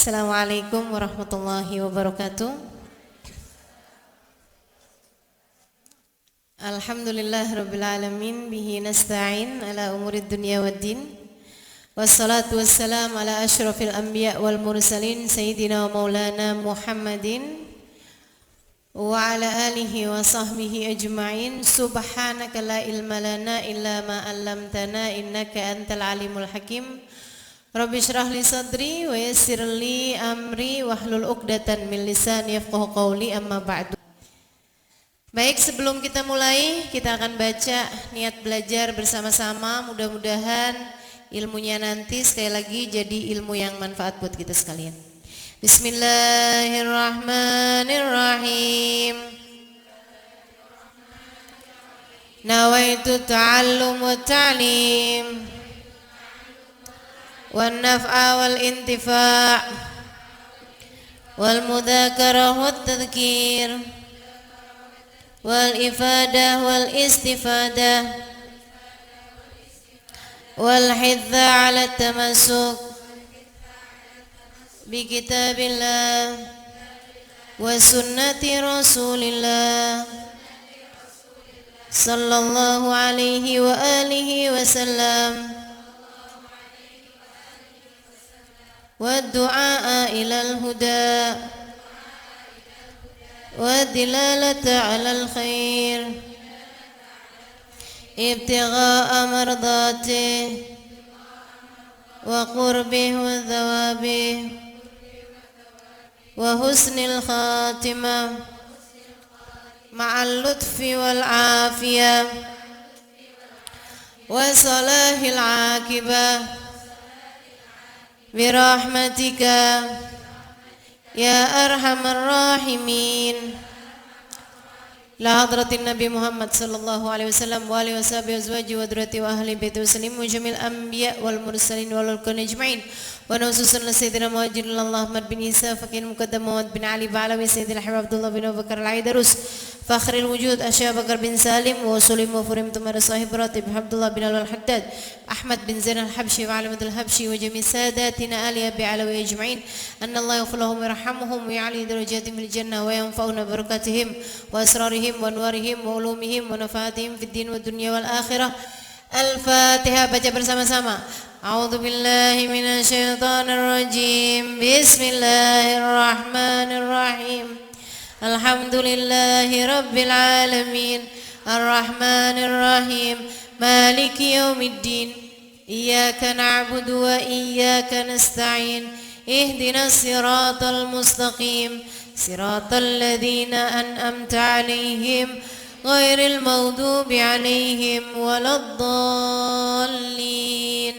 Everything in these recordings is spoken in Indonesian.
Assalamualaikum warahmatullahi wabarakatuh. Alhamdulillah rabbil alamin bihi nasta'in ala umurid dunya waddin. Wassalatu wassalam ala asyrafil anbiya wal mursalin sayyidina wa maulana Muhammadin wa ala alihi wa sahbihi ajma'in. Subhanaka la ilma lana illa ma 'allamtana innaka antal alimul hakim. Rabbi syrah li sadri wa yassir li amri wahlul 'uqdatan min lisani yafqahu qawli, amma ba'du. Baik, sebelum kita mulai, kita akan baca niat belajar bersama-sama. Mudah-mudahan ilmunya nanti sekali lagi jadi ilmu yang manfaat buat kita sekalian. Bismillahirrahmanirrahim. Nawaitu ta'allum wa ta'lim wan naf'a wal intifa' wal mudzakarah wat tadhkir wal ifadah wal istifadah wal hidza 'ala tamassuk bi kitabillah wa sunnati rasulillah sallallahu alaihi wa alihi wasallam wa du'a ilal huda wa dilalata 'alal khair ibtigha'a mardati wa qurbih wa thawabih wa husnil khatimah ma'al lutfi wal afiyah wa salahil aqibah birahmatika ya arhamar rahimin. La hadratin Nabi Muhammad sallallahu alaihi wasallam wa alihi washabihi azwaji wa dzurriyyati wa ahli baiti wasallim wa jamil anbiya wal mursalin wal kulli ajma'in wa nususun sayyidina Muhajirin Ahmad bin Isa fakin muqaddam Muhammad bin Ali ba'alawi sayyidina Habib Abdullah bin Abu Bakar al-Aidarus fakhril wujud Asy Bakar bin Salim wa sulim wa furim tumar sahib ratib Abdullah bin al-Haddad Ahmad bin Zain al-Habsyi wa Alimat al-Habsyi wa jami' sadatina ali abi alawi ajma'in anna Allah yaghfir lahum wa yarhamhum wa ya'li darajatihim fil jannah wa yanfa'una barakatihim wa asrarihim wa anwarihim wa ulumihim wa nafaatihim fid din wa dunya wal akhirah. Al-Fatihah, baca bersama-sama. A'udzu billahi minasy syaithanir rajim. Bismillahirrahmanirrahim. Alhamdulillahi rabbil alamin. Arrahmanir rahim. Maliki yaumiddin. Iyyaka na'budu wa iyyaka nasta'in. Ihdinas siratal mustaqim. Siratal ladzina an'amta 'alaihim ghairil maghdubi 'alaihim waladdallin.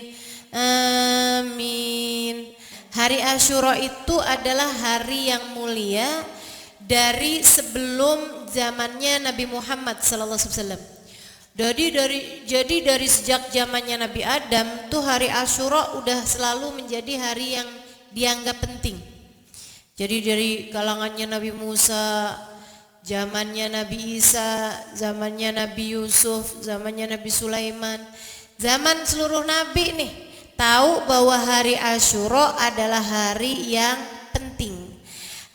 Amin. Hari Asyura itu adalah hari yang mulia dari sebelum zamannya Nabi Muhammad sallallahu alaihi wasallam. Jadi dari sejak zamannya Nabi Adam tuh hari Asyura udah selalu menjadi hari yang dianggap penting. Jadi dari kalangannya Nabi Musa, zamannya Nabi Isa, zamannya Nabi Yusuf, zamannya Nabi Sulaiman, zaman seluruh nabi nih tahu bahwa hari Asyura adalah hari yang penting.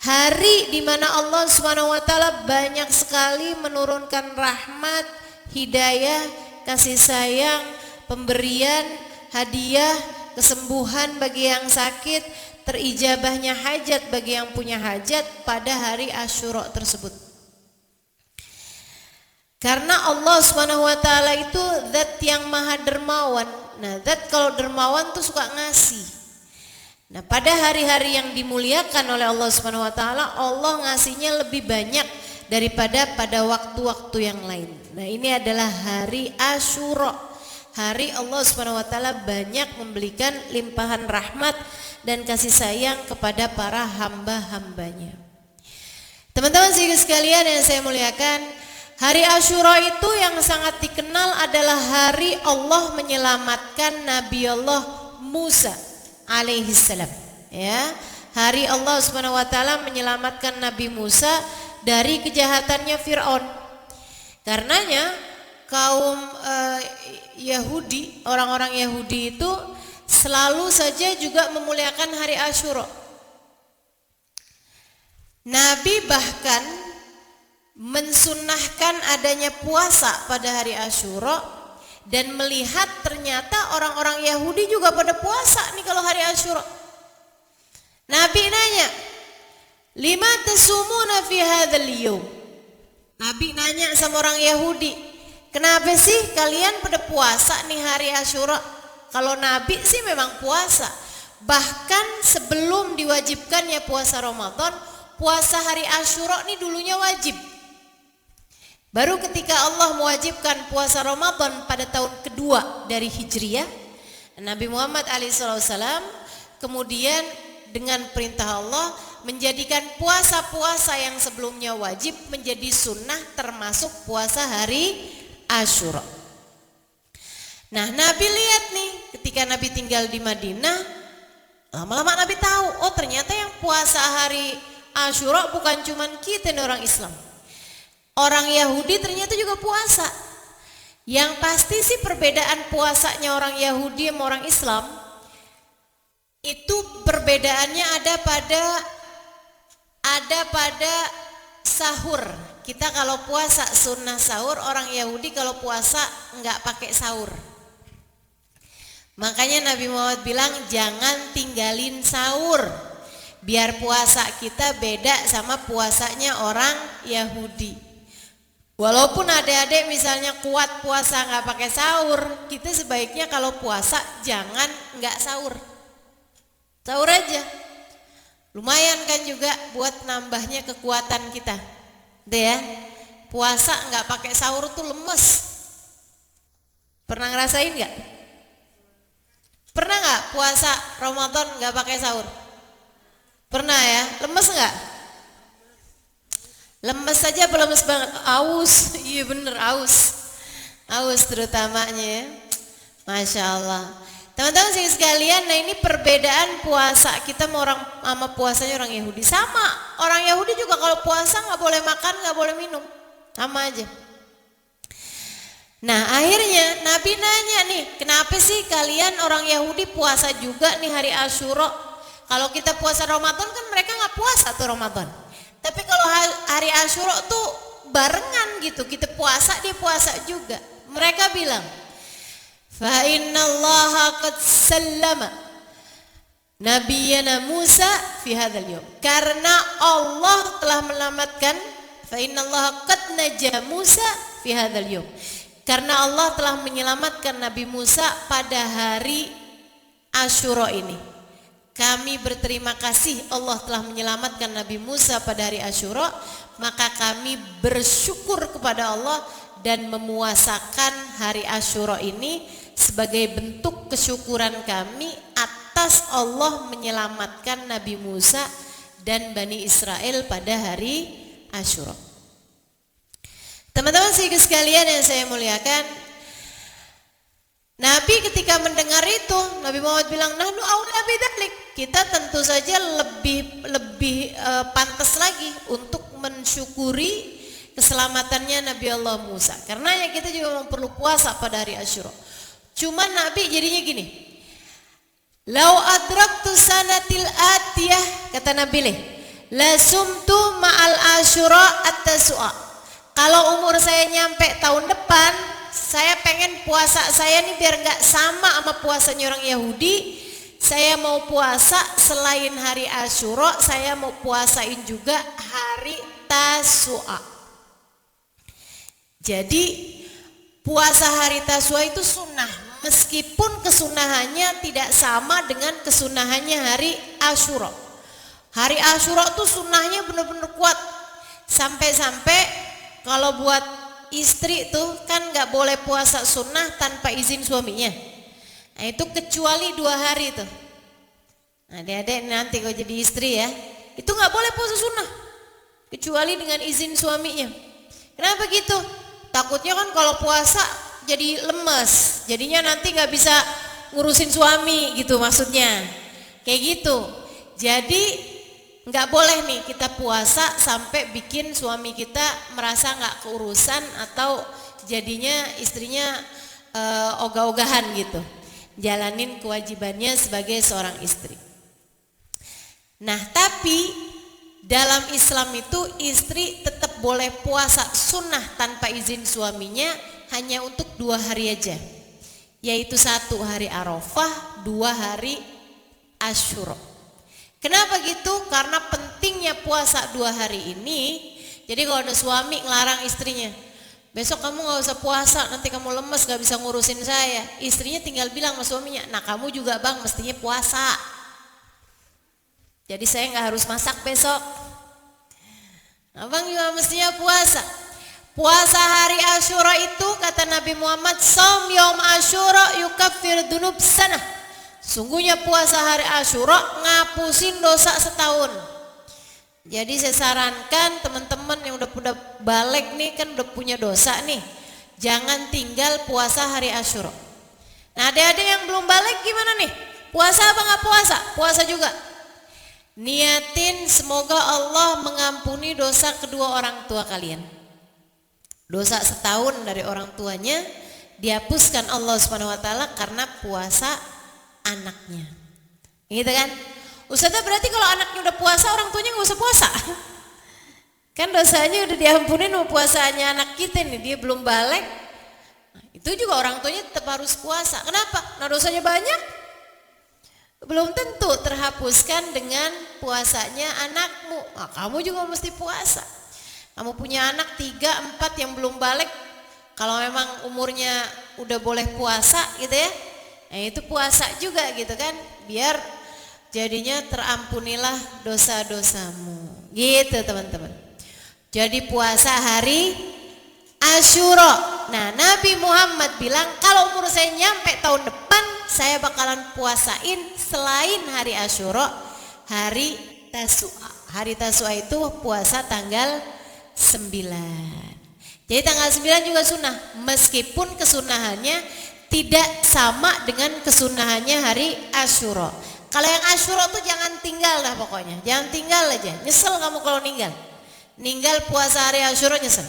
Hari di mana Allah Subhanahu wa taala banyak sekali menurunkan rahmat, hidayah, kasih sayang, pemberian, hadiah, kesembuhan bagi yang sakit, terijabahnya hajat bagi yang punya hajat pada hari Asyura tersebut. Karena Allah Subhanahu wa taala itu zat yang maha dermawan. Nah, zat kalau dermawan tuh suka ngasih. Nah, pada hari-hari yang dimuliakan oleh Allah Subhanahu wa taala, Allah ngasihnya lebih banyak daripada pada waktu-waktu yang lain. Nah, ini adalah hari Asyura. Hari Allah Subhanahu wa taala banyak memberikan limpahan rahmat dan kasih sayang kepada para hamba-hambanya. Teman-teman sekalian yang saya muliakan, hari Asyura itu yang sangat dikenal adalah hari Allah menyelamatkan Nabi Allah Musa alaihi salam. Ya, hari Allah Subhanahu wa taala menyelamatkan Nabi Musa dari kejahatannya Firaun. Karenanya kaum Yahudi, orang-orang Yahudi itu selalu saja juga memuliakan hari Asyura. Nabi bahkan mensunnahkan adanya puasa pada hari Asyura dan melihat ternyata orang-orang Yahudi juga pada puasa nih kalau hari Asyura. Nabi nanya, "Lima tasumuna fi hadzal yaum?" Nabi nanya sama orang Yahudi, "Kenapa sih kalian pada puasa nih hari Asyura?" Kalau Nabi sih memang puasa. Bahkan sebelum diwajibkannya puasa Ramadan, puasa hari Asyura nih dulunya wajib. Baru ketika Allah mewajibkan puasa Ramadan pada tahun kedua dari Hijriah, Nabi Muhammad alaihissalam kemudian dengan perintah Allah menjadikan puasa-puasa yang sebelumnya wajib menjadi sunnah, termasuk puasa hari Asyura. Nah, Nabi lihat nih ketika Nabi tinggal di Madinah, lama-lama Nabi tahu, oh ternyata yang puasa hari Asyura bukan cuman kita nih orang Islam. Orang Yahudi ternyata juga puasa. Yang pasti sih perbedaan puasanya orang Yahudi sama orang Islam itu perbedaannya ada pada sahur. Kita kalau puasa sunnah sahur, orang Yahudi kalau puasa nggak pakai sahur. Makanya Nabi Muhammad bilang jangan tinggalin sahur, biar puasa kita beda sama puasanya orang Yahudi. Walaupun adik-adik misalnya kuat puasa nggak pakai sahur, kita sebaiknya kalau puasa jangan nggak sahur. Sahur aja, lumayan kan juga buat nambahnya kekuatan kita. Deh ya, puasa nggak pakai sahur tuh lemes. Pernah ngerasain nggak? Pernah nggak puasa Ramadan nggak pakai sahur? Pernah ya, lemes nggak? Lemes saja, lemes banget, aus, iya bener aus terutamanya ya, Masya Allah. Teman-teman sekalian, nah ini perbedaan puasa kita sama puasanya orang Yahudi. Sama, orang Yahudi juga kalau puasa nggak boleh makan, nggak boleh minum, sama aja. Nah akhirnya Nabi nanya nih, kenapa sih kalian orang Yahudi puasa juga nih hari Asyura? Kalau kita puasa Ramadan kan mereka nggak puasa tuh Ramadan. Tapi kalau hari Asyura tuh barengan gitu, kita puasa dia puasa juga. Mereka bilang, fa innallaha qad sallama nabiyana Musa fi hadzal yaum. Karena Allah telah menyelamatkan, fa innallaha qad naja Musa fi hadzal yaum. Karena Allah telah menyelamatkan Nabi Musa pada hari Asyura ini. Kami berterima kasih Allah telah menyelamatkan Nabi Musa pada hari Asyura, maka kami bersyukur kepada Allah dan memuasakan hari Asyura ini sebagai bentuk kesyukuran kami atas Allah menyelamatkan Nabi Musa dan Bani Israel pada hari Asyura. Teman-teman sekalian yang saya muliakan, Nabi ketika mendengar itu, Nabi Muhammad bilang, nahnu aula bidzalik. Kita tentu saja lebih pantas lagi untuk mensyukuri keselamatannya Nabi Allah Musa. Karena ya kita juga perlu puasa pada hari Asyura. Cuma Nabi jadinya gini, lau adraktu sanatil atiyah, kata Nabi la sumtu ma'al Asyura at-tasu'a. Kalau umur saya nyampe tahun depan, saya pengen puasa saya nih biar nggak sama puasanya orang Yahudi. Saya mau puasa selain hari Asyura, saya mau puasain juga hari Tasu'a. Jadi puasa hari Tasu'a itu sunnah, meskipun kesunahannya tidak sama dengan kesunahannya hari Asyura. Hari Asyura tuh sunnahnya benar-benar kuat, sampai-sampai kalau buat istri tuh kan nggak boleh puasa sunnah tanpa izin suaminya. Nah itu kecuali 2 hari tuh. Nah adik-adik nanti kalau jadi istri ya, itu nggak boleh puasa sunnah kecuali dengan izin suaminya. Kenapa gitu? Takutnya kan kalau puasa jadi lemes, jadinya nanti nggak bisa ngurusin suami gitu maksudnya. Kayak gitu. Jadi nggak boleh nih kita puasa sampai bikin suami kita merasa nggak keurusan atau jadinya istrinya ogah-ogahan gitu, jalanin kewajibannya sebagai seorang istri. Nah tapi dalam Islam itu istri tetap boleh puasa sunnah tanpa izin suaminya hanya untuk 2 hari aja, yaitu 1 hari Arafah, 2 hari Asyura. Kenapa gitu? Karena pentingnya puasa 2 hari ini. Jadi kalau ada suami ngelarang istrinya, besok kamu gak usah puasa, nanti kamu lemes gak bisa ngurusin saya, istrinya tinggal bilang sama suaminya, nah kamu juga bang mestinya puasa, jadi saya gak harus masak besok. Abang juga mestinya puasa. Puasa hari Asyura itu kata Nabi Muhammad, Shaum yaum Asyura yukaffir dunub sanah. Sungguhnya puasa hari Asyura ngapusin dosa setahun. Jadi saya sarankan teman-teman yang udah balik nih, kan udah punya dosa nih, jangan tinggal puasa hari Asyura. Nah adik-adik yang belum balik gimana nih? Puasa apa gak puasa? Puasa juga. Niatin semoga Allah mengampuni dosa kedua orang tua kalian. Dosa setahun dari orang tuanya dihapuskan Allah Subhanahu wa taala karena puasa anaknya. Gitu kan? Ustazah berarti kalau anaknya udah puasa orang tuanya gak usah puasa. Kan dosanya udah diampunin sama puasanya anak kita nih, dia belum balik. Nah, itu juga orang tuanya tetap harus puasa. Kenapa? Nah dosanya banyak. Belum tentu terhapuskan dengan puasanya anakmu. Nah, kamu juga mesti puasa. Kamu punya anak 3, 4 yang belum balik, kalau memang umurnya udah boleh puasa gitu ya, nah itu puasa juga gitu kan, biar jadinya terampunilah dosa-dosamu gitu teman-teman. Jadi puasa hari Asyura. Nah Nabi Muhammad bilang kalau umur saya nyampe tahun depan saya bakalan puasain selain hari Asyura, hari Tasu'a. Hari Tasu'a itu puasa tanggal 9. Jadi tanggal 9 juga sunnah, meskipun kesunahannya tidak sama dengan kesunahannya hari Asyura. Kalau yang Asyura tuh jangan tinggal lah pokoknya, jangan tinggal aja, nyesel kamu kalau ninggal puasa hari Asyura nyesel.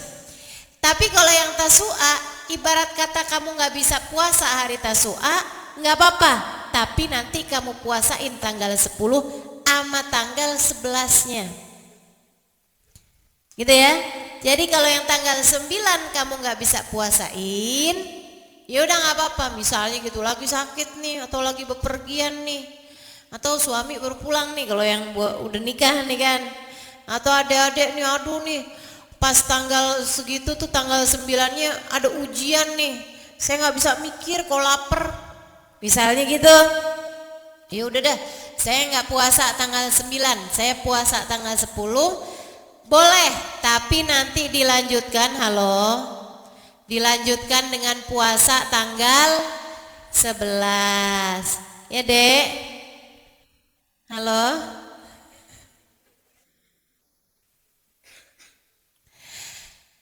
Tapi kalau yang Tasu'a, ibarat kata kamu gak bisa puasa hari Tasu'a, gak apa-apa, tapi nanti kamu puasain tanggal 10 sama tanggal 11-nya. Gitu ya. Jadi kalau yang tanggal 9 kamu gak bisa puasain, ya udah gak apa-apa. Misalnya gitu lagi sakit nih, atau lagi bepergian nih, atau suami baru pulang nih kalau yang udah nikah nih kan, atau adik-adik nih, aduh nih pas tanggal segitu tuh tanggal 9-nya ada ujian nih, saya nggak bisa mikir kalau lapar misalnya gitu. Ya udah dah, saya nggak puasa tanggal 9, saya puasa tanggal 10 boleh, tapi nanti dilanjutkan, dilanjutkan dengan puasa tanggal 11 ya dek. Halo,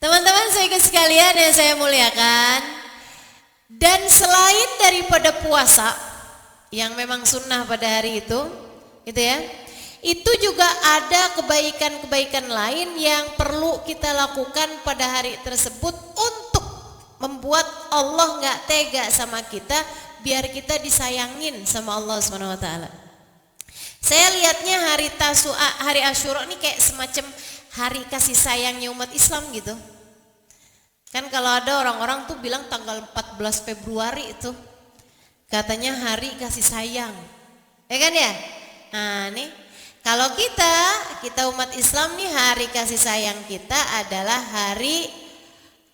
teman-teman saya sekalian yang saya muliakan, dan selain daripada puasa yang memang sunnah pada hari itu ya, itu juga ada kebaikan-kebaikan lain yang perlu kita lakukan pada hari tersebut untuk membuat Allah nggak tega sama kita, biar kita disayangin sama Allah Subhanahu wa taala. Saya lihatnya hari Tasu'a, hari Asyura ini kayak semacam hari kasih sayangnya umat Islam gitu. Kan kalau ada orang-orang tuh bilang tanggal 14 Februari itu katanya hari kasih sayang, ya kan ya. Nah nih, kalau kita umat Islam nih, hari kasih sayang kita adalah hari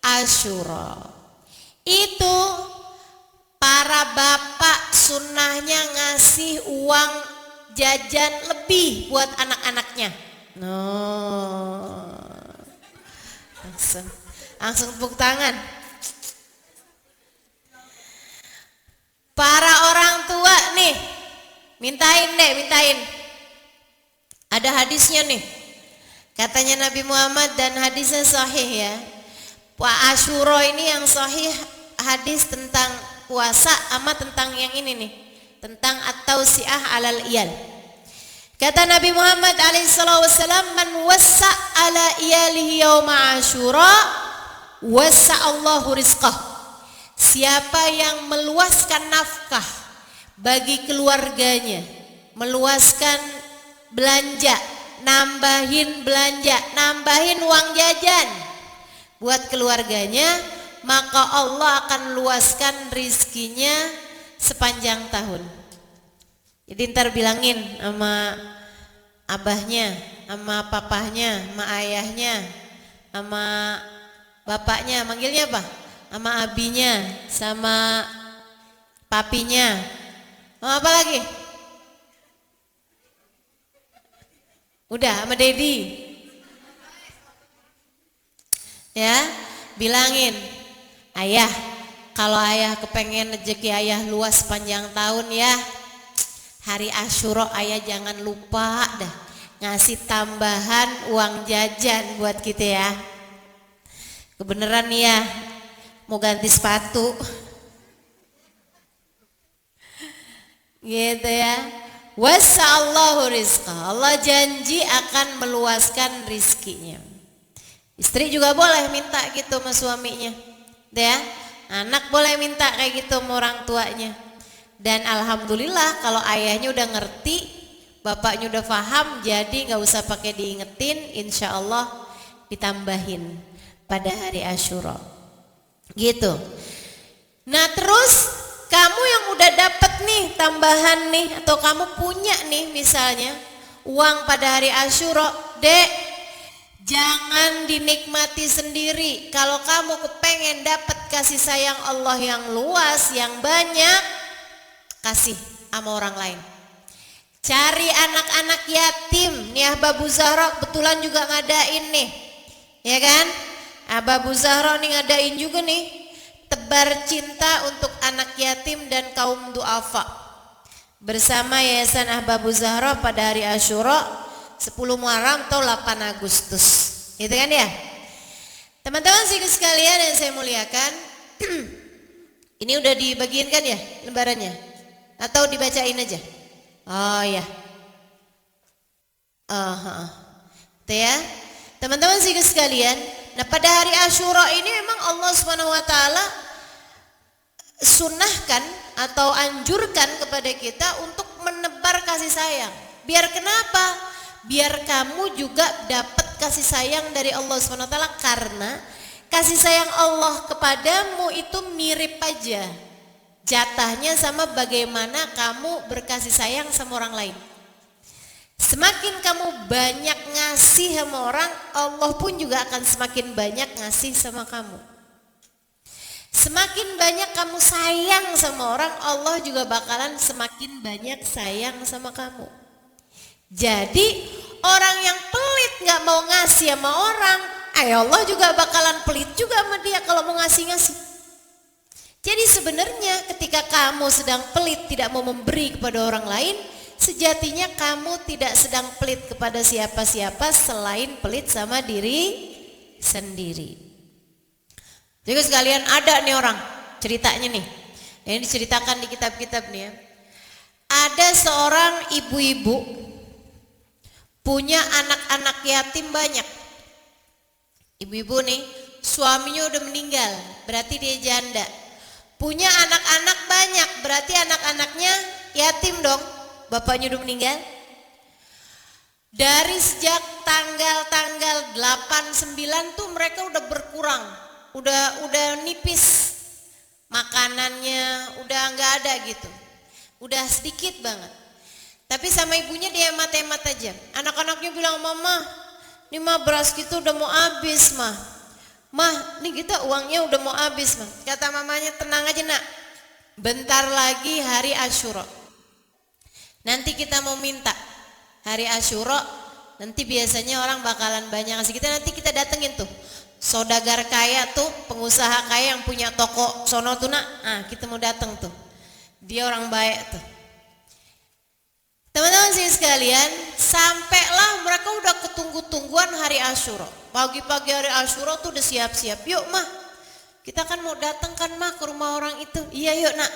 Asyura. Itu para bapak sunnahnya ngasih uang jajan lebih buat anak-anaknya. Langsung tepuk tangan. Para orang tua nih, mintain. Ada hadisnya nih. Katanya Nabi Muhammad dan hadisnya sahih ya. Asyura ini yang sahih, hadis tentang puasa sama tentang yang ini nih, tentang at-tausiah alal iyal. Kata Nabi Muhammad alaihissalam, man wassa ala iyalihi yawma Asyura wassa Allahu rizqah. Siapa yang meluaskan nafkah bagi keluarganya, meluaskan belanja nambahin belanja, nambahin uang jajan buat keluarganya, maka Allah akan luaskan rizkinya sepanjang tahun. Jadi ntar bilangin sama abahnya, sama papahnya, sama ayahnya, sama bapaknya, manggilnya apa? Sama abinya, sama papinya, sama apa lagi? Udah, sama Dedi. Ya, bilangin, ayah, kalau ayah kepengen rezeki ayah luas panjang tahun ya, hari Asyura ayah jangan lupa dah ngasih tambahan uang jajan buat kita ya. Kebeneran nih ya, mau ganti sepatu. Gitu ya. Wassa'allahu rizqa, Allah janji akan meluaskan rizkinya. Istri juga boleh minta gitu sama suaminya, ya. Anak boleh minta kayak gitu sama orang tuanya. Dan alhamdulillah kalau ayahnya udah ngerti, bapaknya udah paham, jadi nggak usah pakai diingetin, insya Allah ditambahin pada hari Asyura. Gitu. Nah terus kamu yang udah dapet nih tambahan nih, atau kamu punya nih misalnya uang pada hari Asyura, Dek, jangan dinikmati sendiri. Kalau kamu kepengen dapat kasih sayang Allah yang luas, yang banyak, kasih sama orang lain. Cari anak-anak yatim. Nih Abah Bu Zahra kebetulan juga ngadain nih, ya kan? Abah Bu Zahra nih ngadain juga nih tebar cinta untuk anak yatim dan kaum duafa bersama Yayasan Ahbab Zahra pada hari Asyura 10 Muharram atau 8 Agustus, gitu kan ya. Teman-teman sekalian yang saya muliakan, ini udah dibagiin kan ya lembarannya, atau dibacain aja? Oh ya, itu ya teman-teman sekalian. Nah pada hari Asyura ini memang Allah SWT sunnahkan atau anjurkan kepada kita untuk menebar kasih sayang. Biar kenapa? Biar kamu juga dapat kasih sayang dari Allah SWT, karena kasih sayang Allah kepadamu itu mirip aja jatahnya sama bagaimana kamu berkasih sayang sama orang lain. Semakin kamu banyak ngasih sama orang, Allah pun juga akan semakin banyak ngasih sama kamu. Semakin banyak kamu sayang sama orang, Allah juga bakalan semakin banyak sayang sama kamu. Jadi orang yang pelit gak mau ngasih sama orang, Allah juga bakalan pelit juga sama dia kalau mau ngasih-ngasih. Jadi sebenarnya ketika kamu sedang pelit tidak mau memberi kepada orang lain, sejatinya kamu tidak sedang pelit kepada siapa-siapa selain pelit sama diri sendiri. Jadi sekalian ada nih orang ceritanya nih, ini diceritakan di kitab-kitab nih ya. Ada seorang ibu-ibu punya anak-anak yatim banyak. Ibu-ibu nih suaminya udah meninggal, berarti dia janda. Punya anak-anak banyak, berarti anak-anaknya yatim dong. Bapaknya udah meninggal. Dari sejak tanggal 8-9 tuh mereka udah berkurang, udah nipis makanannya, udah nggak ada gitu, udah sedikit banget. Tapi sama ibunya dia hemat-hemat aja. Anak-anaknya bilang, mama, ini mah beras kita udah mau habis mah. Mah, ini kita uangnya udah mau habis mah. Kata mamanya, tenang aja nak, bentar lagi hari Asyura. Nanti kita mau minta hari Asyura, nanti biasanya orang bakalan banyak ngasih kita, nanti kita datengin tuh saudagar kaya tuh, pengusaha kaya yang punya toko sono tuh nak, kita mau dateng tuh, dia orang baik tuh. Teman-teman sih sekalian, sampailah mereka udah ketunggu-tungguan hari Asyura. Pagi-pagi hari Asyura tuh udah siap-siap, yuk mah kita kan mau datang kan mah ke rumah orang itu. Iya yuk nak.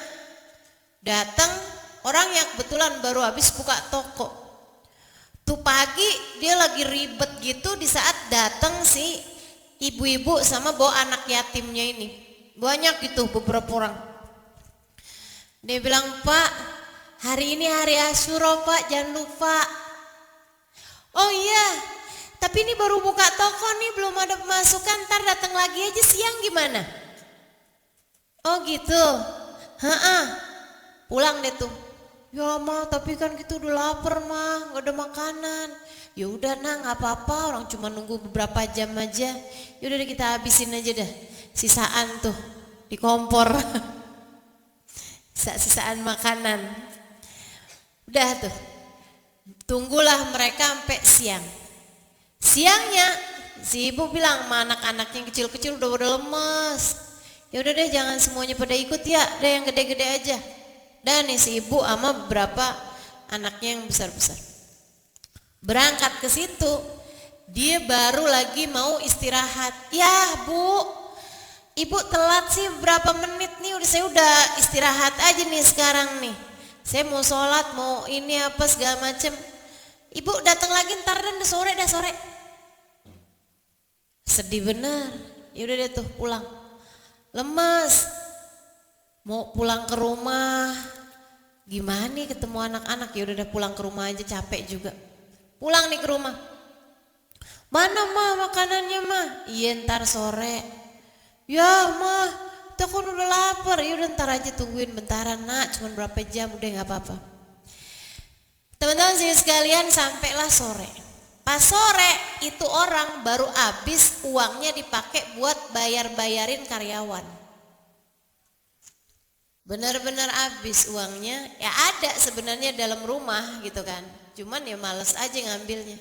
Datang. Orang yang kebetulan baru habis buka toko. Tuh pagi dia lagi ribet gitu, di saat datang si ibu-ibu sama bawa anak yatimnya ini. Banyak gitu beberapa orang. Dia bilang, Pak, hari ini hari Asyura Pak, jangan lupa. Oh iya, Tapi ini baru buka toko nih, belum ada pemasukan, ntar datang lagi aja siang gimana? Oh gitu. Pulang deh tuh. Ya mah, tapi kan kita udah lapar mah, nggak ada makanan. Ya udah nah, nggak apa-apa, orang cuma nunggu beberapa jam aja. Ya udah deh, kita habisin aja dah. Sisaan tuh di kompor. Sisaan makanan. Udah tuh. Tunggulah mereka sampai siang. Siangnya si ibu bilang sama anak-anaknya yang kecil-kecil udah lemes. Ya udah deh, jangan semuanya pada ikut ya, deh yang gede-gede aja. Dan nih si ibu sama beberapa anaknya yang besar-besar berangkat ke situ. Dia baru lagi mau istirahat. Ya bu, ibu telat sih berapa menit nih, saya udah istirahat aja nih sekarang nih. Saya mau sholat, mau ini apa segala macem. Ibu datang lagi ntar dan udah sore. Sedih bener. Ya udah deh tuh pulang. Lemes. Mau pulang ke rumah. Gimana nih ketemu anak-anak? Ya udah pulang ke rumah aja, capek juga. Pulang nih ke rumah. Mana mah makanannya mah? Iya ntar sore. Ya mah, kita kan udah lapar. Ya udah ntar aja, tungguin bentaran nak, cuman berapa jam, udah nggak apa-apa. Teman-teman sini sekalian, sampailah sore. Pas sore itu orang baru habis uangnya dipakai buat bayar-bayarin karyawan. Benar-benar habis uangnya. Ya ada sebenarnya dalam rumah gitu kan, cuman ya males aja ngambilnya.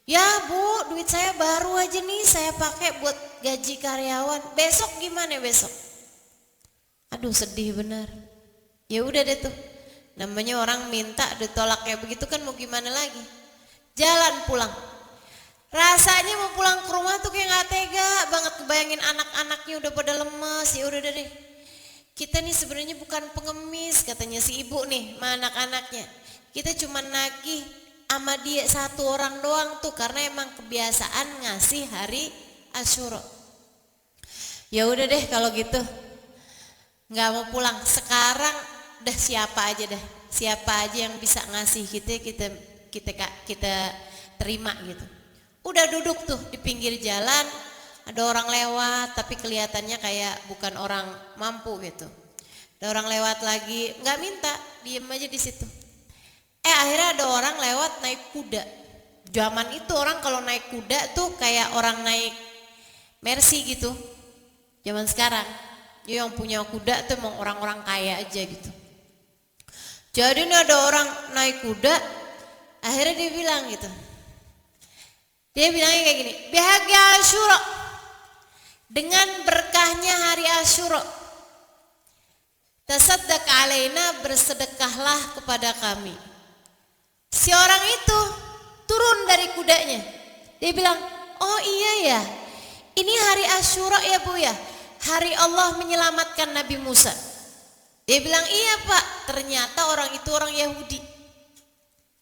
Ya bu, duit saya baru aja nih saya pakai buat gaji karyawan. Besok gimana besok? Aduh sedih benar. Ya udah deh tuh, namanya orang minta ditolak kayak begitu kan, mau gimana lagi. Jalan pulang. Rasanya mau pulang ke rumah tuh kayak gak tega banget, kebayangin anak-anaknya udah pada lemes. Ya udah deh. Kita nih sebenarnya bukan pengemis, katanya si ibu nih sama anak-anaknya. Kita cuma nagih sama dia satu orang doang tuh, karena emang kebiasaan ngasih hari Asyura. Ya udah deh kalau gitu, nggak mau pulang sekarang. Dah siapa aja yang bisa ngasih kita terima gitu. Udah duduk tuh di pinggir jalan, ada orang lewat tapi kelihatannya kayak bukan orang mampu gitu. Ada orang lewat lagi, nggak minta, diem aja di situ. Akhirnya ada orang lewat naik kuda. Zaman itu orang kalau naik kuda tuh kayak orang naik Mercy gitu. Zaman sekarang, ya yang punya kuda tuh emang orang-orang kaya aja gitu. Jadi ini ada orang naik kuda, akhirnya dia bilang gitu. Dia bilangnya kayak gini, bahagia Asyura, dengan berkahnya hari Asyura, tasaddaq alaina, bersedekahlah kepada kami. Si orang itu turun dari kudanya. Dia bilang, oh iya ya, ini hari Asyura ya bu ya, hari Allah menyelamatkan Nabi Musa. Dia bilang, iya pak. Ternyata orang itu orang Yahudi.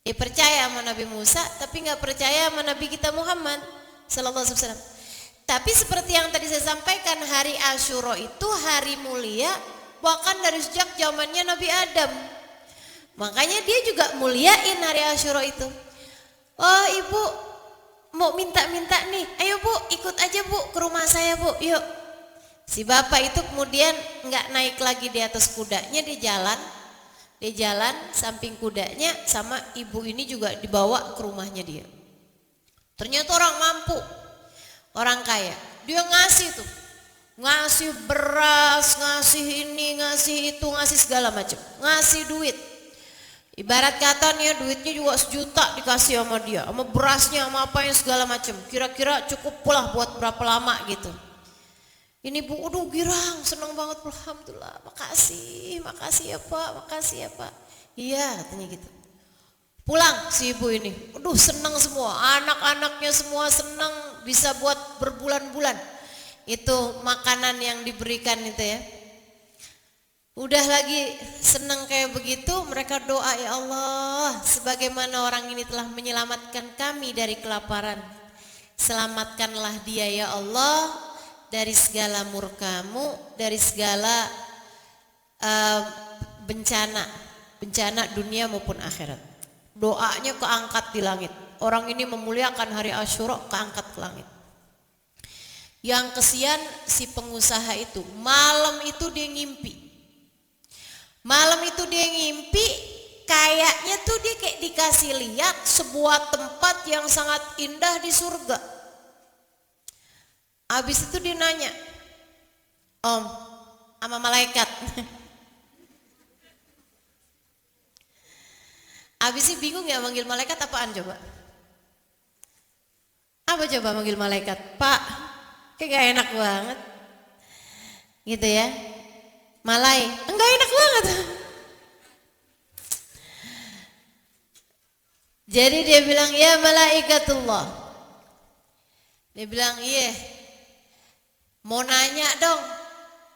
Dia percaya sama Nabi Musa, tapi gak percaya sama Nabi kita Muhammad sallallahu alaihi wasallam. Tapi seperti yang tadi saya sampaikan, hari Asyura itu hari mulia, bahkan dari sejak zamannya Nabi Adam. Makanya dia juga muliain hari Asyura itu. Oh ibu mau minta-minta nih, ayo bu ikut aja bu ke rumah saya bu, yuk. Si bapak itu kemudian nggak naik lagi di atas kudanya, dia jalan samping kudanya, sama ibu ini juga dibawa ke rumahnya dia. Ternyata orang mampu, orang kaya. Dia ngasih tuh, ngasih beras, ngasih ini, ngasih itu, ngasih segala macam, ngasih duit. Ibarat kata nih duitnya juga 1 juta dikasih sama dia, sama berasnya, sama apa yang segala macam. Kira-kira cukup pula buat berapa lama gitu. Ini bu, aduh girang, senang banget, alhamdulillah, makasih ya pak, makasih ya pak. Iya katanya gitu. Pulang si ibu ini, aduh senang semua, anak-anaknya semua senang, bisa buat berbulan-bulan. Itu makanan yang diberikan itu ya. Udah lagi senang kayak begitu, mereka doa, ya Allah, sebagaimana orang ini telah menyelamatkan kami dari kelaparan, selamatkanlah dia ya Allah dari segala murkamu, dari segala bencana dunia maupun akhirat. Doanya keangkat di langit. Orang ini memuliakan hari Asyura, keangkat ke langit. Yang kesian si pengusaha itu, malam itu dia ngimpi. Kayaknya tuh dia kayak dikasih lihat sebuah tempat yang sangat indah di surga. Habis itu dia nanya, Om, sama malaikat. Habis itu bingung ya manggil malaikat apaan coba? Apa coba manggil malaikat? Pak, kayak gak enak banget. Gitu ya. Malai, enggak enak banget. Jadi dia bilang, ya malaikatullah. Dia bilang, iya. Mau nanya dong.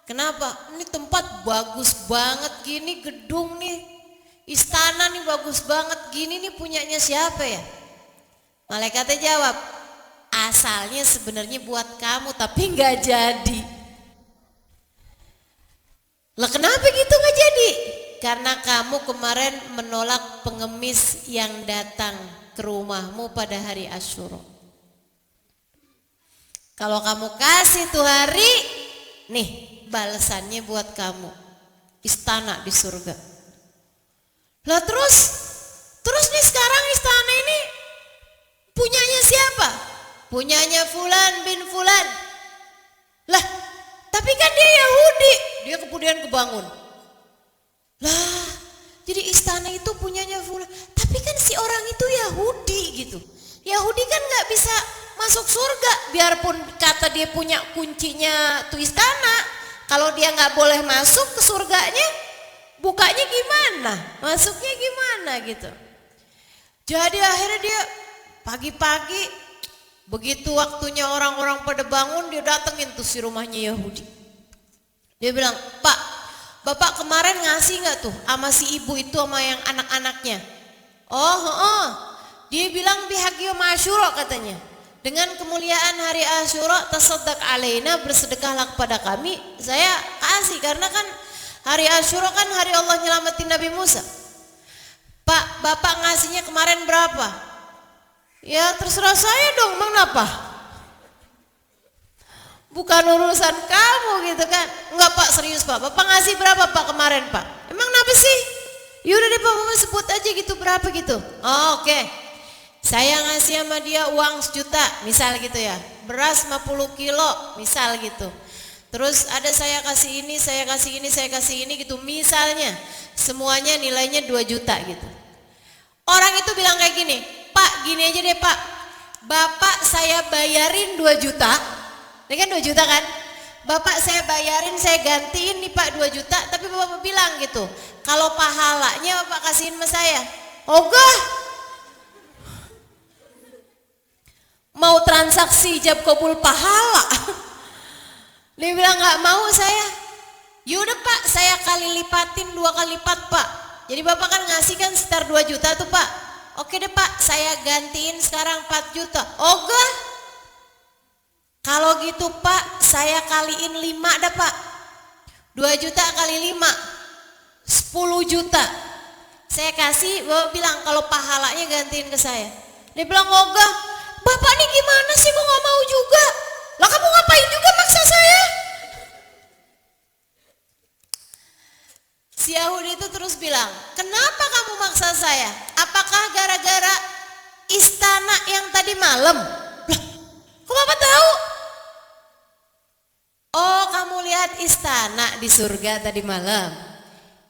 Kenapa? Ini tempat bagus banget gini, gedung nih. Istana nih bagus banget gini nih, punyanya siapa ya? Malaikatnya jawab, asalnya sebenarnya buat kamu tapi nggak jadi. Lah kenapa gitu nggak jadi? Karena kamu kemarin menolak pengemis yang datang ke rumahmu pada hari Asyura. Kalau kamu kasih tuh hari, nih balasannya buat kamu, istana di surga. Lah terus nih sekarang istana ini punyanya siapa? Punyanya Fulan bin Fulan. Lah, tapi kan dia Yahudi, dia kemudian kebangun. Lah, jadi istana itu punyanya Fulan. Tapi kan si orang itu Yahudi gitu. Yahudi kan nggak bisa masuk surga, biarpun kata dia punya kuncinya tuh istana. Kalau dia nggak boleh masuk ke surganya, bukanya gimana? Masuknya gimana gitu. Jadi akhirnya dia pagi-pagi, begitu waktunya orang-orang pada bangun, dia datengin tuh si rumahnya Yahudi. Dia bilang, Pak, Bapak kemarin ngasih nggak tuh sama si ibu itu sama yang anak-anaknya? Oh, dia bilang bihaqi yaum Asyura katanya. Dengan kemuliaan hari Asyura, tasaddaq alaina, bersedekahlah kepada kami. Saya kasih karena kan hari Asyura kan hari Allah nyelamatin Nabi Musa. Pak, Bapak ngasihnya kemarin berapa? Ya terserah saya dong, mengapa? Bukan urusan kamu gitu kan. Enggak Pak, serius Pak. Bapak ngasih berapa Pak kemarin Pak? Emang kenapa sih? Yaudah deh Pak, Bapak sebut aja gitu berapa gitu. Oh, oke. Saya ngasih sama dia uang 1 juta, misal gitu ya. Beras 50 kilo, misal gitu. Terus ada saya kasih ini, saya kasih ini, saya kasih ini gitu. Misalnya semuanya nilainya 2 juta gitu. Orang itu bilang kayak gini, Pak gini aja deh Pak, Bapak saya bayarin 2 juta. Ini kan 2 juta kan? Bapak saya bayarin, saya gantiin nih Pak 2 juta. Tapi Bapak bilang gitu, kalau pahalanya Bapak kasihin sama saya. Ogah, mau transaksi ijab kabul pahala. Dia bilang gak mau saya. Yaudah Pak, saya kali lipatin 2 kali lipat Pak. Jadi Bapak kan ngasih kan sekitar 2 juta tuh Pak. Oke deh Pak, saya gantiin sekarang 4 juta. Ogah, kalau gitu Pak, saya kaliin 5 dah Pak. 2 juta kali 5, 10 juta. Saya kasih, Bapak bilang kalau pahalanya gantiin ke saya. Dia bilang, ogah, Bapak nih gimana sih, kok gak mau juga? Lah kamu ngapain juga maksa saya? Si Yahudi itu terus bilang, kenapa kamu maksa saya? Apakah gara-gara istana yang tadi malam? Lah, kok Bapak tahu? Oh, kamu lihat istana di surga tadi malam?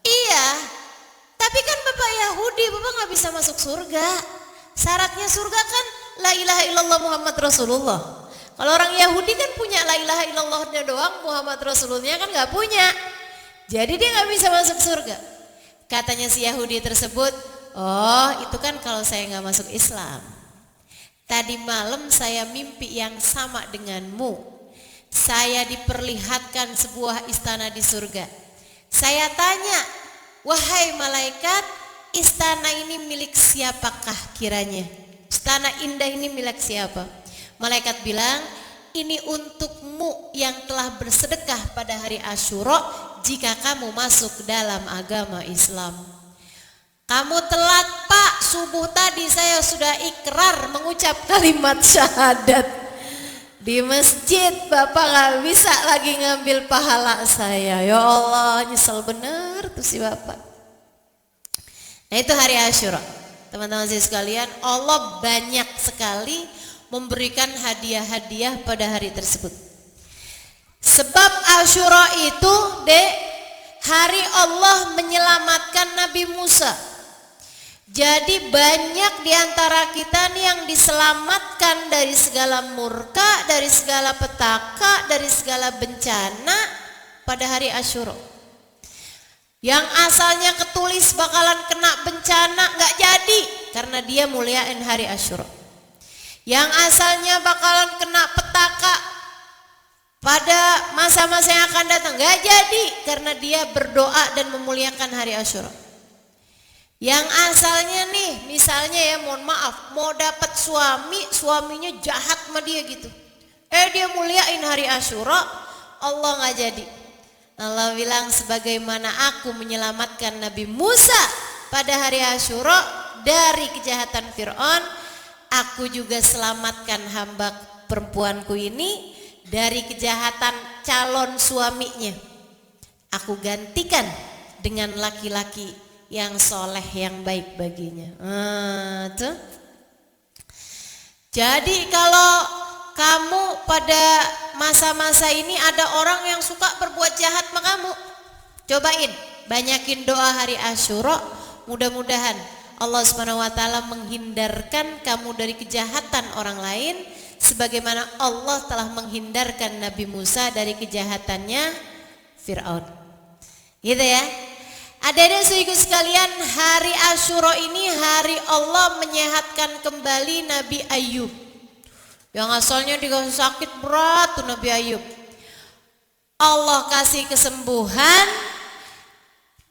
Iya, tapi kan Bapak Yahudi, Bapak gak bisa masuk surga. Syaratnya surga kan la ilaha illallah Muhammad Rasulullah. Kalau orang Yahudi kan punya la ilaha illallahnya doang, Muhammad Rasulullah kan gak punya. Jadi dia gak bisa masuk surga. Katanya si Yahudi tersebut, oh itu kan kalau saya gak masuk Islam. Tadi malam saya mimpi yang sama denganmu. Saya diperlihatkan sebuah istana di surga. Saya tanya, wahai malaikat, istana ini milik siapakah kiranya? Istana indah ini milik siapa? Malaikat bilang, ini untukmu yang telah bersedekah pada hari Asyura jika kamu masuk dalam agama Islam. Kamu telat Pak, subuh tadi saya sudah ikrar mengucap kalimat syahadat di masjid, Bapak gak bisa lagi ngambil pahala saya. Ya Allah, nyesel bener tuh si Bapak. Nah itu hari Asyura. Teman-teman saya sekalian, Allah banyak sekali memberikan hadiah-hadiah pada hari tersebut. Sebab Asyura itu, Dek, hari Allah menyelamatkan Nabi Musa. Jadi banyak diantara kita nih yang diselamatkan dari segala murka, dari segala petaka, dari segala bencana pada hari Asyura. Yang asalnya ketulis bakalan kena bencana nggak jadi karena dia muliain hari Asyura. Yang asalnya bakalan kena petaka pada masa-masa yang akan datang nggak jadi karena dia berdoa dan memuliakan hari Asyura. Yang asalnya nih, misalnya ya mohon maaf, mau dapat suami, suaminya jahat sama dia gitu. Dia muliain hari Asyura, Allah nggak jadi. Allah bilang sebagaimana aku menyelamatkan Nabi Musa pada hari Asyura dari kejahatan Fir'aun, aku juga selamatkan hamba perempuanku ini dari kejahatan calon suaminya. Aku gantikan dengan laki-laki yang soleh, yang baik baginya. Tuh. Jadi kalau kamu pada masa-masa ini ada orang yang suka berbuat jahat sama kamu, cobain banyakin doa hari Asyura. Mudah-mudahan Allah Subhanahu wa taala menghindarkan kamu dari kejahatan orang lain sebagaimana Allah telah menghindarkan Nabi Musa dari kejahatannya Fir'aun. Gitu ya. Adik-adik saudaraku sekalian, hari Asyura ini hari Allah menyehatkan kembali Nabi Ayub. Yang asalnya dikasih sakit berat tuh Nabi Ayub. Allah kasih kesembuhan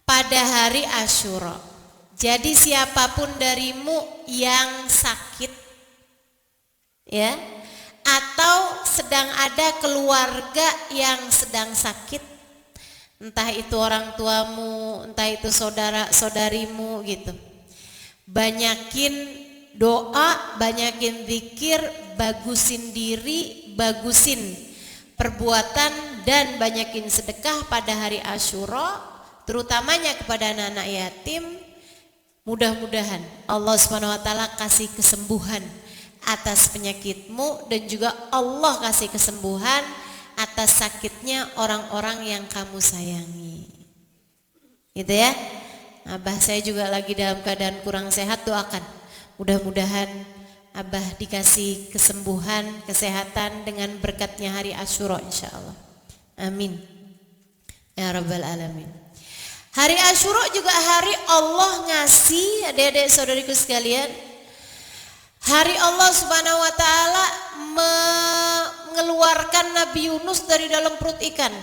pada hari Asyura. Jadi siapapun darimu yang sakit ya, atau sedang ada keluarga yang sedang sakit, entah itu orang tuamu, entah itu saudara-saudarimu gitu, banyakin doa, banyakin zikir, bagusin diri, bagusin perbuatan, dan banyakin sedekah pada hari Asyura, terutamanya kepada anak-anak yatim. Mudah-mudahan Allah Subhanahu wa taala kasih kesembuhan atas penyakitmu, dan juga Allah kasih kesembuhan atas sakitnya orang-orang yang kamu sayangi. Gitu ya. Abah saya juga lagi dalam keadaan kurang sehat, doakan. Mudah-mudahan Abah dikasih kesembuhan, kesehatan dengan berkatnya hari Asyura insyaallah. Amin. Ya Rabbal Alamin. Hari Asyura juga hari Allah ngasih, adik-adik saudariku sekalian, hari Allah Subhanahu wa taala mengeluarkan Nabi Yunus dari dalam perut ikan.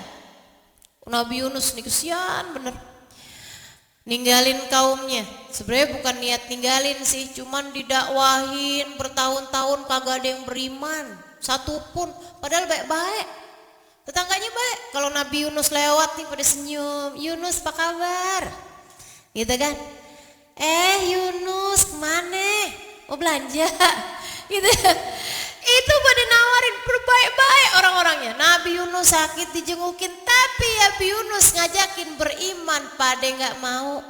Nabi Yunus nih kesian bener, ninggalin kaumnya. Sebenarnya bukan niat ninggalin sih, cuman didakwahin bertahun-tahun kagak ada yang beriman satupun, padahal baik-baik, tetangganya baik. Kalau Nabi Yunus lewat nih pada senyum, Yunus apa kabar, gitu kan? Yunus kemana? Mau belanja? Gitu. Itu pada nawarin berbaik-baik orang-orangnya. Nabi Yunus sakit dijengukin, tapi Nabi Yunus ngajakin beriman, pada nggak mau.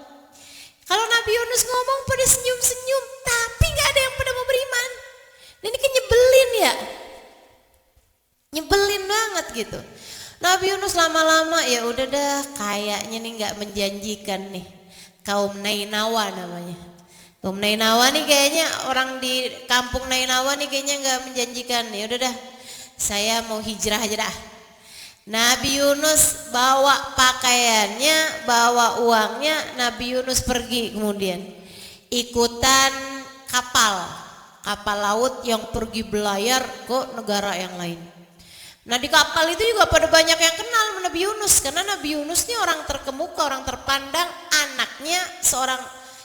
Kalau Nabi Yunus ngomong pada senyum-senyum, tapi nggak ada yang pada mau beriman. Ini kan nyebelin ya, nyebelin banget gitu. Nabi Yunus lama-lama ya udah dah, kayaknya nih nggak menjanjikan nih. Kaum Nainawa namanya. Kaum Nainawa nih kayaknya, orang di kampung Nainawa nih kayaknya nggak menjanjikan. Ya udah dah, saya mau hijrah aja dah. Nabi Yunus bawa pakaiannya, bawa uangnya, Nabi Yunus pergi kemudian ikutan kapal laut yang pergi belayar ke negara yang lain. Nah di kapal itu juga pada banyak yang kenal Nabi Yunus, karena Nabi Yunus ini orang terkemuka, orang terpandang, anaknya seorang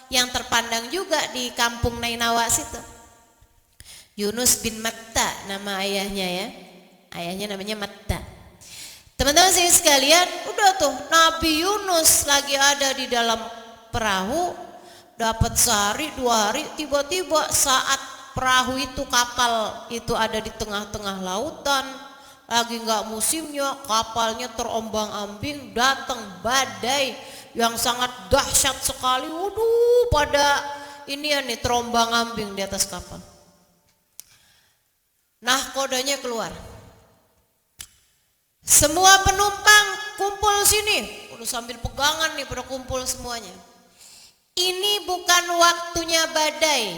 yang terpandang juga di kampung Nainawa situ. Yunus bin Matta nama ayahnya ya, ayahnya namanya Matta. Teman-teman saya sekalian, udah tuh Nabi Yunus lagi ada di dalam perahu, dapat sehari 2 hari, tiba-tiba saat perahu itu, kapal itu ada di tengah-tengah lautan, lagi nggak musimnya, kapalnya terombang-ambing, datang badai yang sangat dahsyat sekali. Waduh, pada ini ya nih terombang-ambing di atas kapal. Nah, kodenya keluar. Semua penumpang kumpul sini. Udah sambil pegangan nih, pada kumpul semuanya. Ini bukan waktunya badai.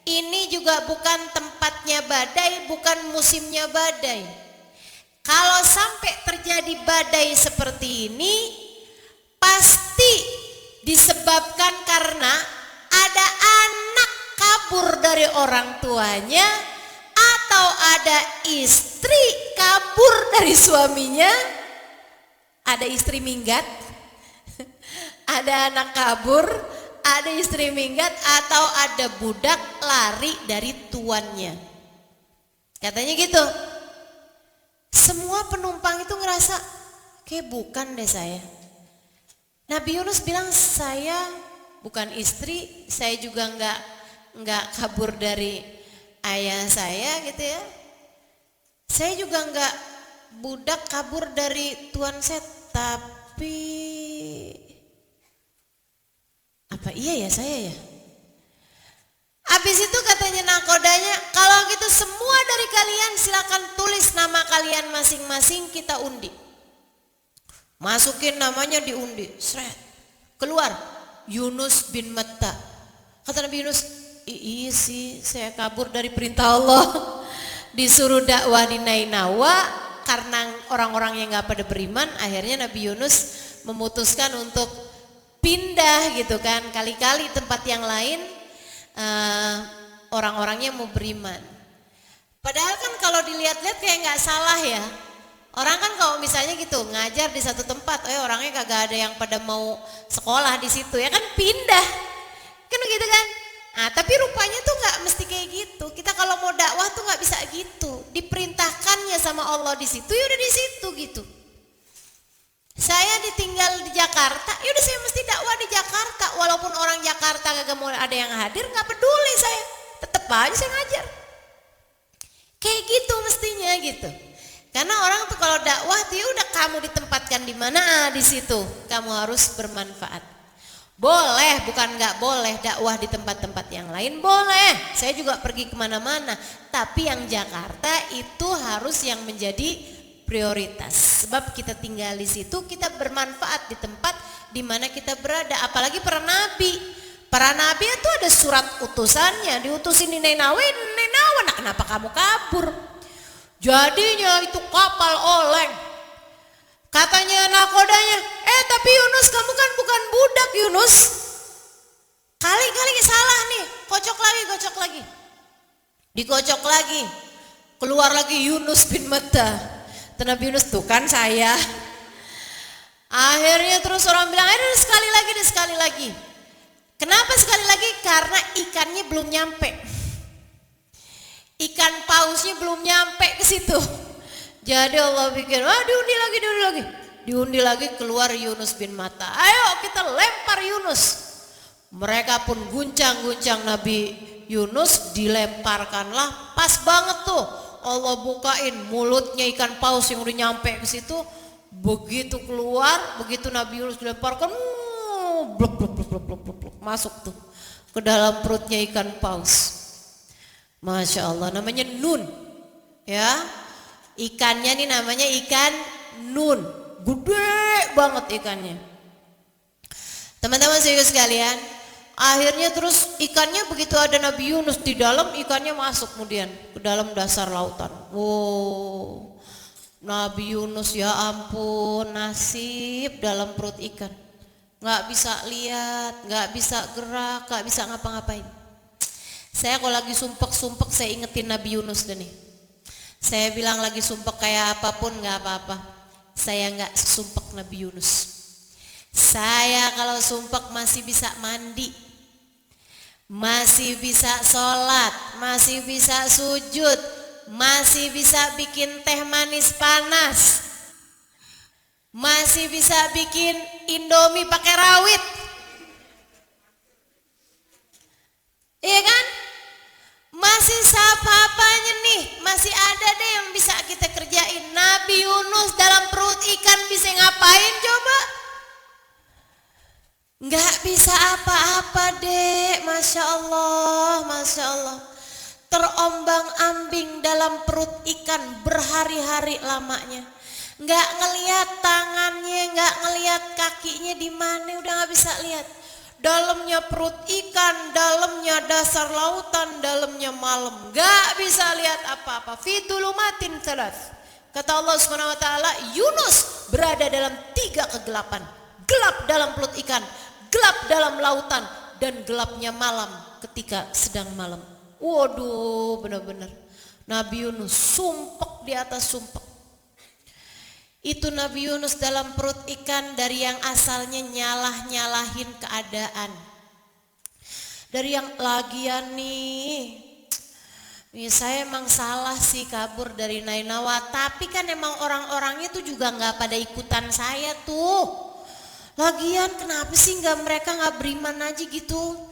Ini juga bukan tempatnya badai, bukan musimnya badai. Kalau sampai terjadi badai seperti ini, pasti disebabkan karena ada anak kabur dari orang tuanya, atau ada istri kabur dari suaminya, ada istri minggat, ada anak kabur, ada istri minggat, atau ada budak lari dari tuannya. Katanya gitu. Semua penumpang itu ngerasa kayak bukan deh saya. Nabi Yunus bilang, saya bukan istri, saya juga nggak kabur dari ayah saya gitu ya. Saya juga nggak budak kabur dari tuan saya, tapi apa iya ya saya ya? Habis itu katanya nakodanya, kalau gitu semua dari kalian silakan tulis nama kalian masing-masing, kita undi. Masukin namanya diundi, seret. Keluar Yunus bin Matta. Kata Nabi Yunus, iya sih saya kabur dari perintah Allah. Disuruh dakwah di Nainawa, karena orang-orang yang gak pada beriman, akhirnya Nabi Yunus memutuskan untuk pindah gitu kan. Kali-kali tempat yang lain orang-orangnya mau beriman. Padahal kan kalau dilihat-lihat kayak gak salah ya. Orang kan kalau misalnya gitu ngajar di satu tempat, orangnya kagak ada yang pada mau sekolah di situ ya kan, pindah. Kan begitu kan? Nah, tapi rupanya tuh nggak mesti kayak gitu. Kita kalau mau dakwah tuh nggak bisa gitu. Diperintahkannya sama Allah di situ, ya udah di situ gitu. Saya ditinggal di Jakarta, ya udah saya mesti dakwah di Jakarta. Walaupun orang Jakarta kagak mau ada yang hadir, nggak peduli saya. Tetep aja saya ngajar. Kayak gitu mestinya gitu. Karena orang tuh kalau dakwah tuh ya udah, kamu ditempatkan di mana, di situ kamu harus bermanfaat. Boleh, bukan nggak boleh dakwah di tempat-tempat yang lain, boleh. Saya juga pergi kemana-mana. Tapi yang Jakarta itu harus yang menjadi prioritas. Sebab kita tinggal di situ, kita bermanfaat di tempat di mana kita berada. Apalagi para nabi. Para nabi itu ada surat utusannya, diutusin di Nainawa. Nah, kenapa kamu kabur? Jadinya itu kapal oleng. Katanya nakodanya, tapi Yunus kamu kan bukan budak Yunus. Kali-kali salah nih, kocok lagi. Dikocok lagi. Keluar lagi Yunus bin Matta. Nabi Yunus tuh kan saya. Akhirnya terus orang bilang, sekali lagi. Kenapa sekali lagi? Karena ikannya belum nyampe. Ikan pausnya belum nyampe ke situ. Jadi Allah bikin, diundi lagi keluar Yunus bin Matta. Ayo kita lempar Yunus. Mereka pun guncang-guncang Nabi Yunus, dilemparkanlah. Pas banget tuh Allah bukain mulutnya ikan paus yang udah nyampe ke situ. Begitu keluar, begitu Nabi Yunus dilemparkan, blok, masuk tuh ke dalam perutnya ikan paus. Masya Allah, namanya Nun ya. Ikannya nih namanya ikan Nun. Gede banget ikannya. Teman-teman sekalian, akhirnya terus ikannya begitu ada Nabi Yunus di dalam, ikannya masuk kemudian ke dalam dasar lautan. Wow, Nabi Yunus ya ampun, nasib dalam perut ikan. Gak bisa lihat, gak bisa gerak, gak bisa ngapa-ngapain. Saya kalau lagi sumpek-sumpek saya ingetin Nabi Yunus nih. Saya bilang lagi sumpek kayak apapun gak apa-apa. Saya gak sumpek Nabi Yunus. Saya kalau sumpek masih bisa mandi, masih bisa sholat, masih bisa sujud, masih bisa bikin teh manis panas, masih bisa bikin Indomie pakai rawit. Iya kan? Masih apa-apanya nih, masih ada deh yang bisa kita kerjain. Nabi Yunus dalam perut ikan bisa ngapain coba? Nggak bisa apa-apa dek, Masya Allah, Masya Allah. Terombang-ambing dalam perut ikan berhari-hari lamanya. Nggak ngelihat tangannya, nggak ngelihat kakinya di mana, udah nggak bisa lihat. Dalamnya perut ikan, dalamnya dasar lautan, dalamnya malam. Nggak bisa lihat apa-apa. Fi dhulumatin thalath. Kata Allah Subhanahu wa taala, Yunus berada dalam 3 kegelapan. Gelap dalam perut ikan, gelap dalam lautan, dan gelapnya malam ketika sedang malam. Waduh, benar-benar Nabi Yunus sumpek di atas sumpek. Itu Nabi Yunus dalam perut ikan dari yang asalnya nyalah-nyalahin keadaan. Dari yang lagian nih saya emang salah sih kabur dari Nainawa, tapi kan emang orang-orangnya tuh juga nggak pada ikutan saya tuh. Lagian kenapa sih mereka nggak beriman aja gitu?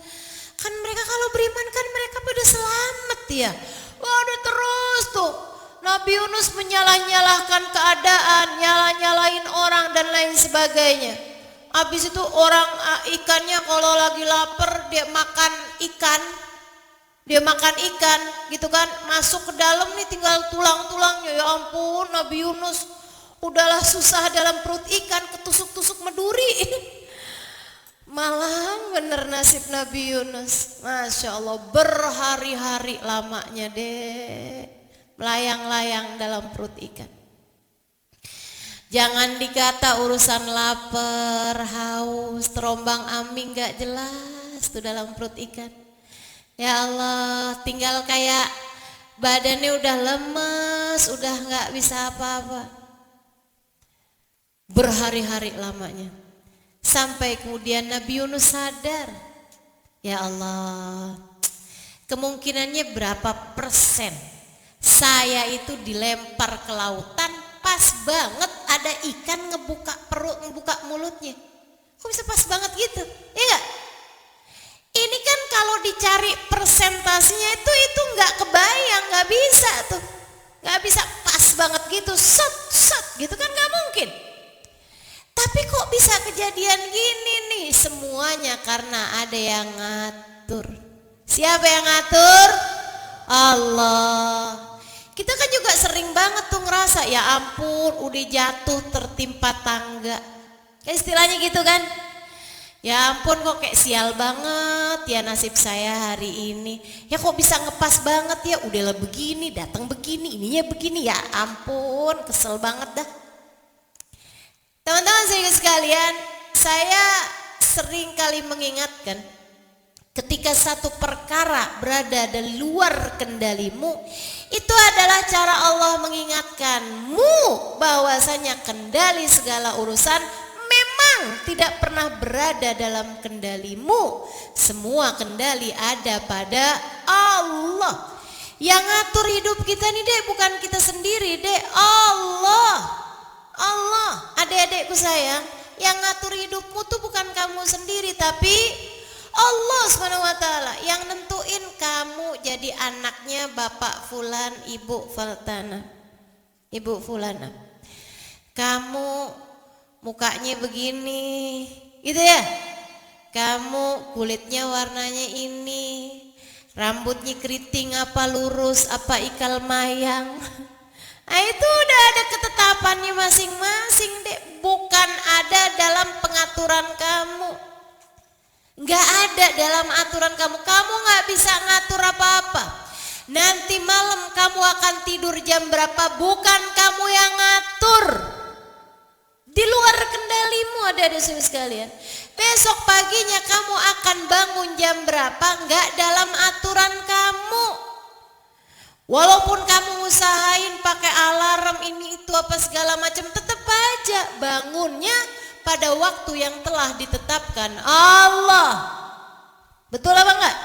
Kan mereka kalau beriman kan mereka pada selamat ya. Waduh, terus tuh Nabi Yunus menyalah-nyalahkan keadaan, nyalah-nyalahin orang dan lain sebagainya. Habis itu orang ikannya kalau lagi lapar dia makan ikan. Dia makan ikan gitu kan, masuk ke dalam nih tinggal tulang-tulangnya. Ya ampun, Nabi Yunus udahlah susah dalam perut ikan, ketusuk-tusuk meduri. Malah bener nasib Nabi Yunus. Masya Allah, berhari-hari lamanya deh melayang-layang dalam perut ikan. Jangan dikata urusan lapar, haus, terombang ambing gak jelas tuh dalam perut ikan. Ya Allah, tinggal kayak badannya udah lemes, udah gak bisa apa-apa. Berhari-hari lamanya. Sampai kemudian Nabi Yunus sadar, ya Allah, kemungkinannya berapa persen saya itu dilempar ke lautan, pas banget ada ikan ngebuka perut, ngebuka mulutnya. Kok bisa pas banget gitu? Iya gak? Ini kan kalau dicari persentasenya itu nggak kebayang, nggak bisa tuh, nggak bisa pas banget gitu, set gitu kan nggak mungkin. Tapi kok bisa kejadian gini nih? Semuanya karena ada yang ngatur. Siapa yang ngatur? Allah. Kita kan juga sering banget tuh ngerasa, ya ampun udah jatuh tertimpa tangga. Kayak istilahnya gitu kan. Ya ampun kok kayak sial banget ya nasib saya hari ini. Ya kok bisa ngepas banget ya, udahlah begini, datang begini, ininya begini. Ya ampun, kesel banget dah. Teman-teman sekalian, saya sering kali mengingatkan, ketika satu perkara berada di luar kendalimu, itu adalah cara Allah mengingatkanmu bahwasanya kendali segala urusan memang tidak pernah berada dalam kendalimu. Semua kendali ada pada Allah. Yang ngatur hidup kita nih dek, bukan kita sendiri dek, Allah. Allah, adik-adikku sayang, yang ngatur hidupmu tuh bukan kamu sendiri, tapi Allah SWT yang nentuin kamu jadi anaknya Bapak Fulan, Ibu Faltana, Ibu Fulana. Kamu mukanya begini, gitu ya. Kamu kulitnya warnanya ini, rambutnya keriting apa lurus apa ikal mayang. Nah, itu udah ada ketetapannya masing-masing deh, bukan ada dalam pengaturan kamu. Nggak ada dalam aturan kamu, kamu nggak bisa ngatur apa-apa. Nanti malam kamu akan tidur jam berapa, bukan kamu yang ngatur. Di luar kendalimu ada sini sekalian. Besok paginya kamu akan bangun jam berapa, nggak dalam aturan kamu. Walaupun kamu usahain pakai alarm ini itu apa segala macam, tetap aja bangunnya pada waktu yang telah ditetapkan Allah. Betul apa enggak?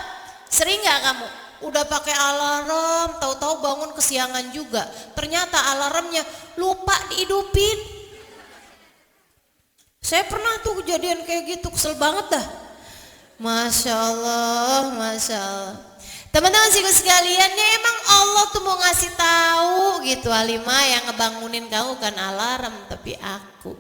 Sering enggak kamu udah pakai alarm, tahu-tahu bangun kesiangan juga, ternyata alarmnya lupa dihidupin. Saya pernah tuh kejadian kayak gitu, kesel banget dah. Masya Allah, Masya Allah. Teman-teman sekalian, ya emang Allah tuh mau ngasih tahu gitu, Halimah, yang ngebangunin kamu kan alarm, tapi aku.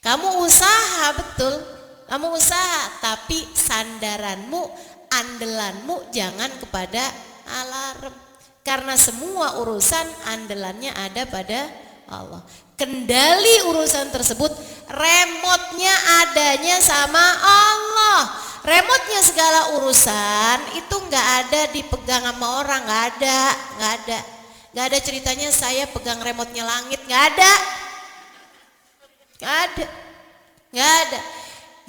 Kamu usaha betul, kamu usaha, tapi sandaranmu, andelanmu jangan kepada alarm. Karena semua urusan andelannya ada pada Allah. Kendali urusan tersebut, remote-nya adanya sama Allah. Remote-nya segala urusan itu nggak ada dipegang sama orang, nggak ada ceritanya saya pegang remote-nya langit, nggak ada.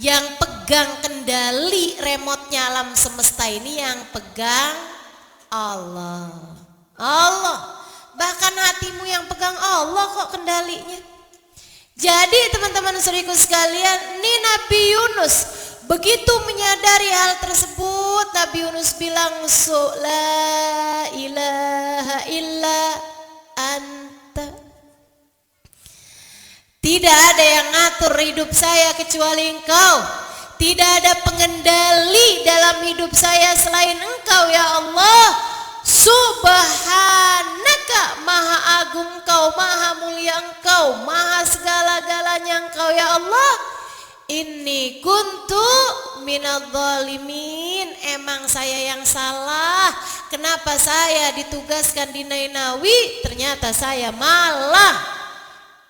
Yang pegang kendali remote-nya alam semesta ini yang pegang Allah. Bahkan hatimu yang pegang Allah kok kendalinya. Jadi teman-teman saudaraku sekalian, ini Nabi Yunus begitu menyadari hal tersebut, Nabi Yunus bilang, la ilaha illa anta. Tidak ada yang ngatur hidup saya kecuali Engkau. Tidak ada pengendali dalam hidup saya selain Engkau ya Allah. Subhanaka, maha agung Engkau, maha mulia Engkau, maha segala-galanya Engkau ya Allah. Inni kuntu minadh-dhalimin. Emang saya yang salah. Kenapa saya ditugaskan di Nainawi, ternyata saya malah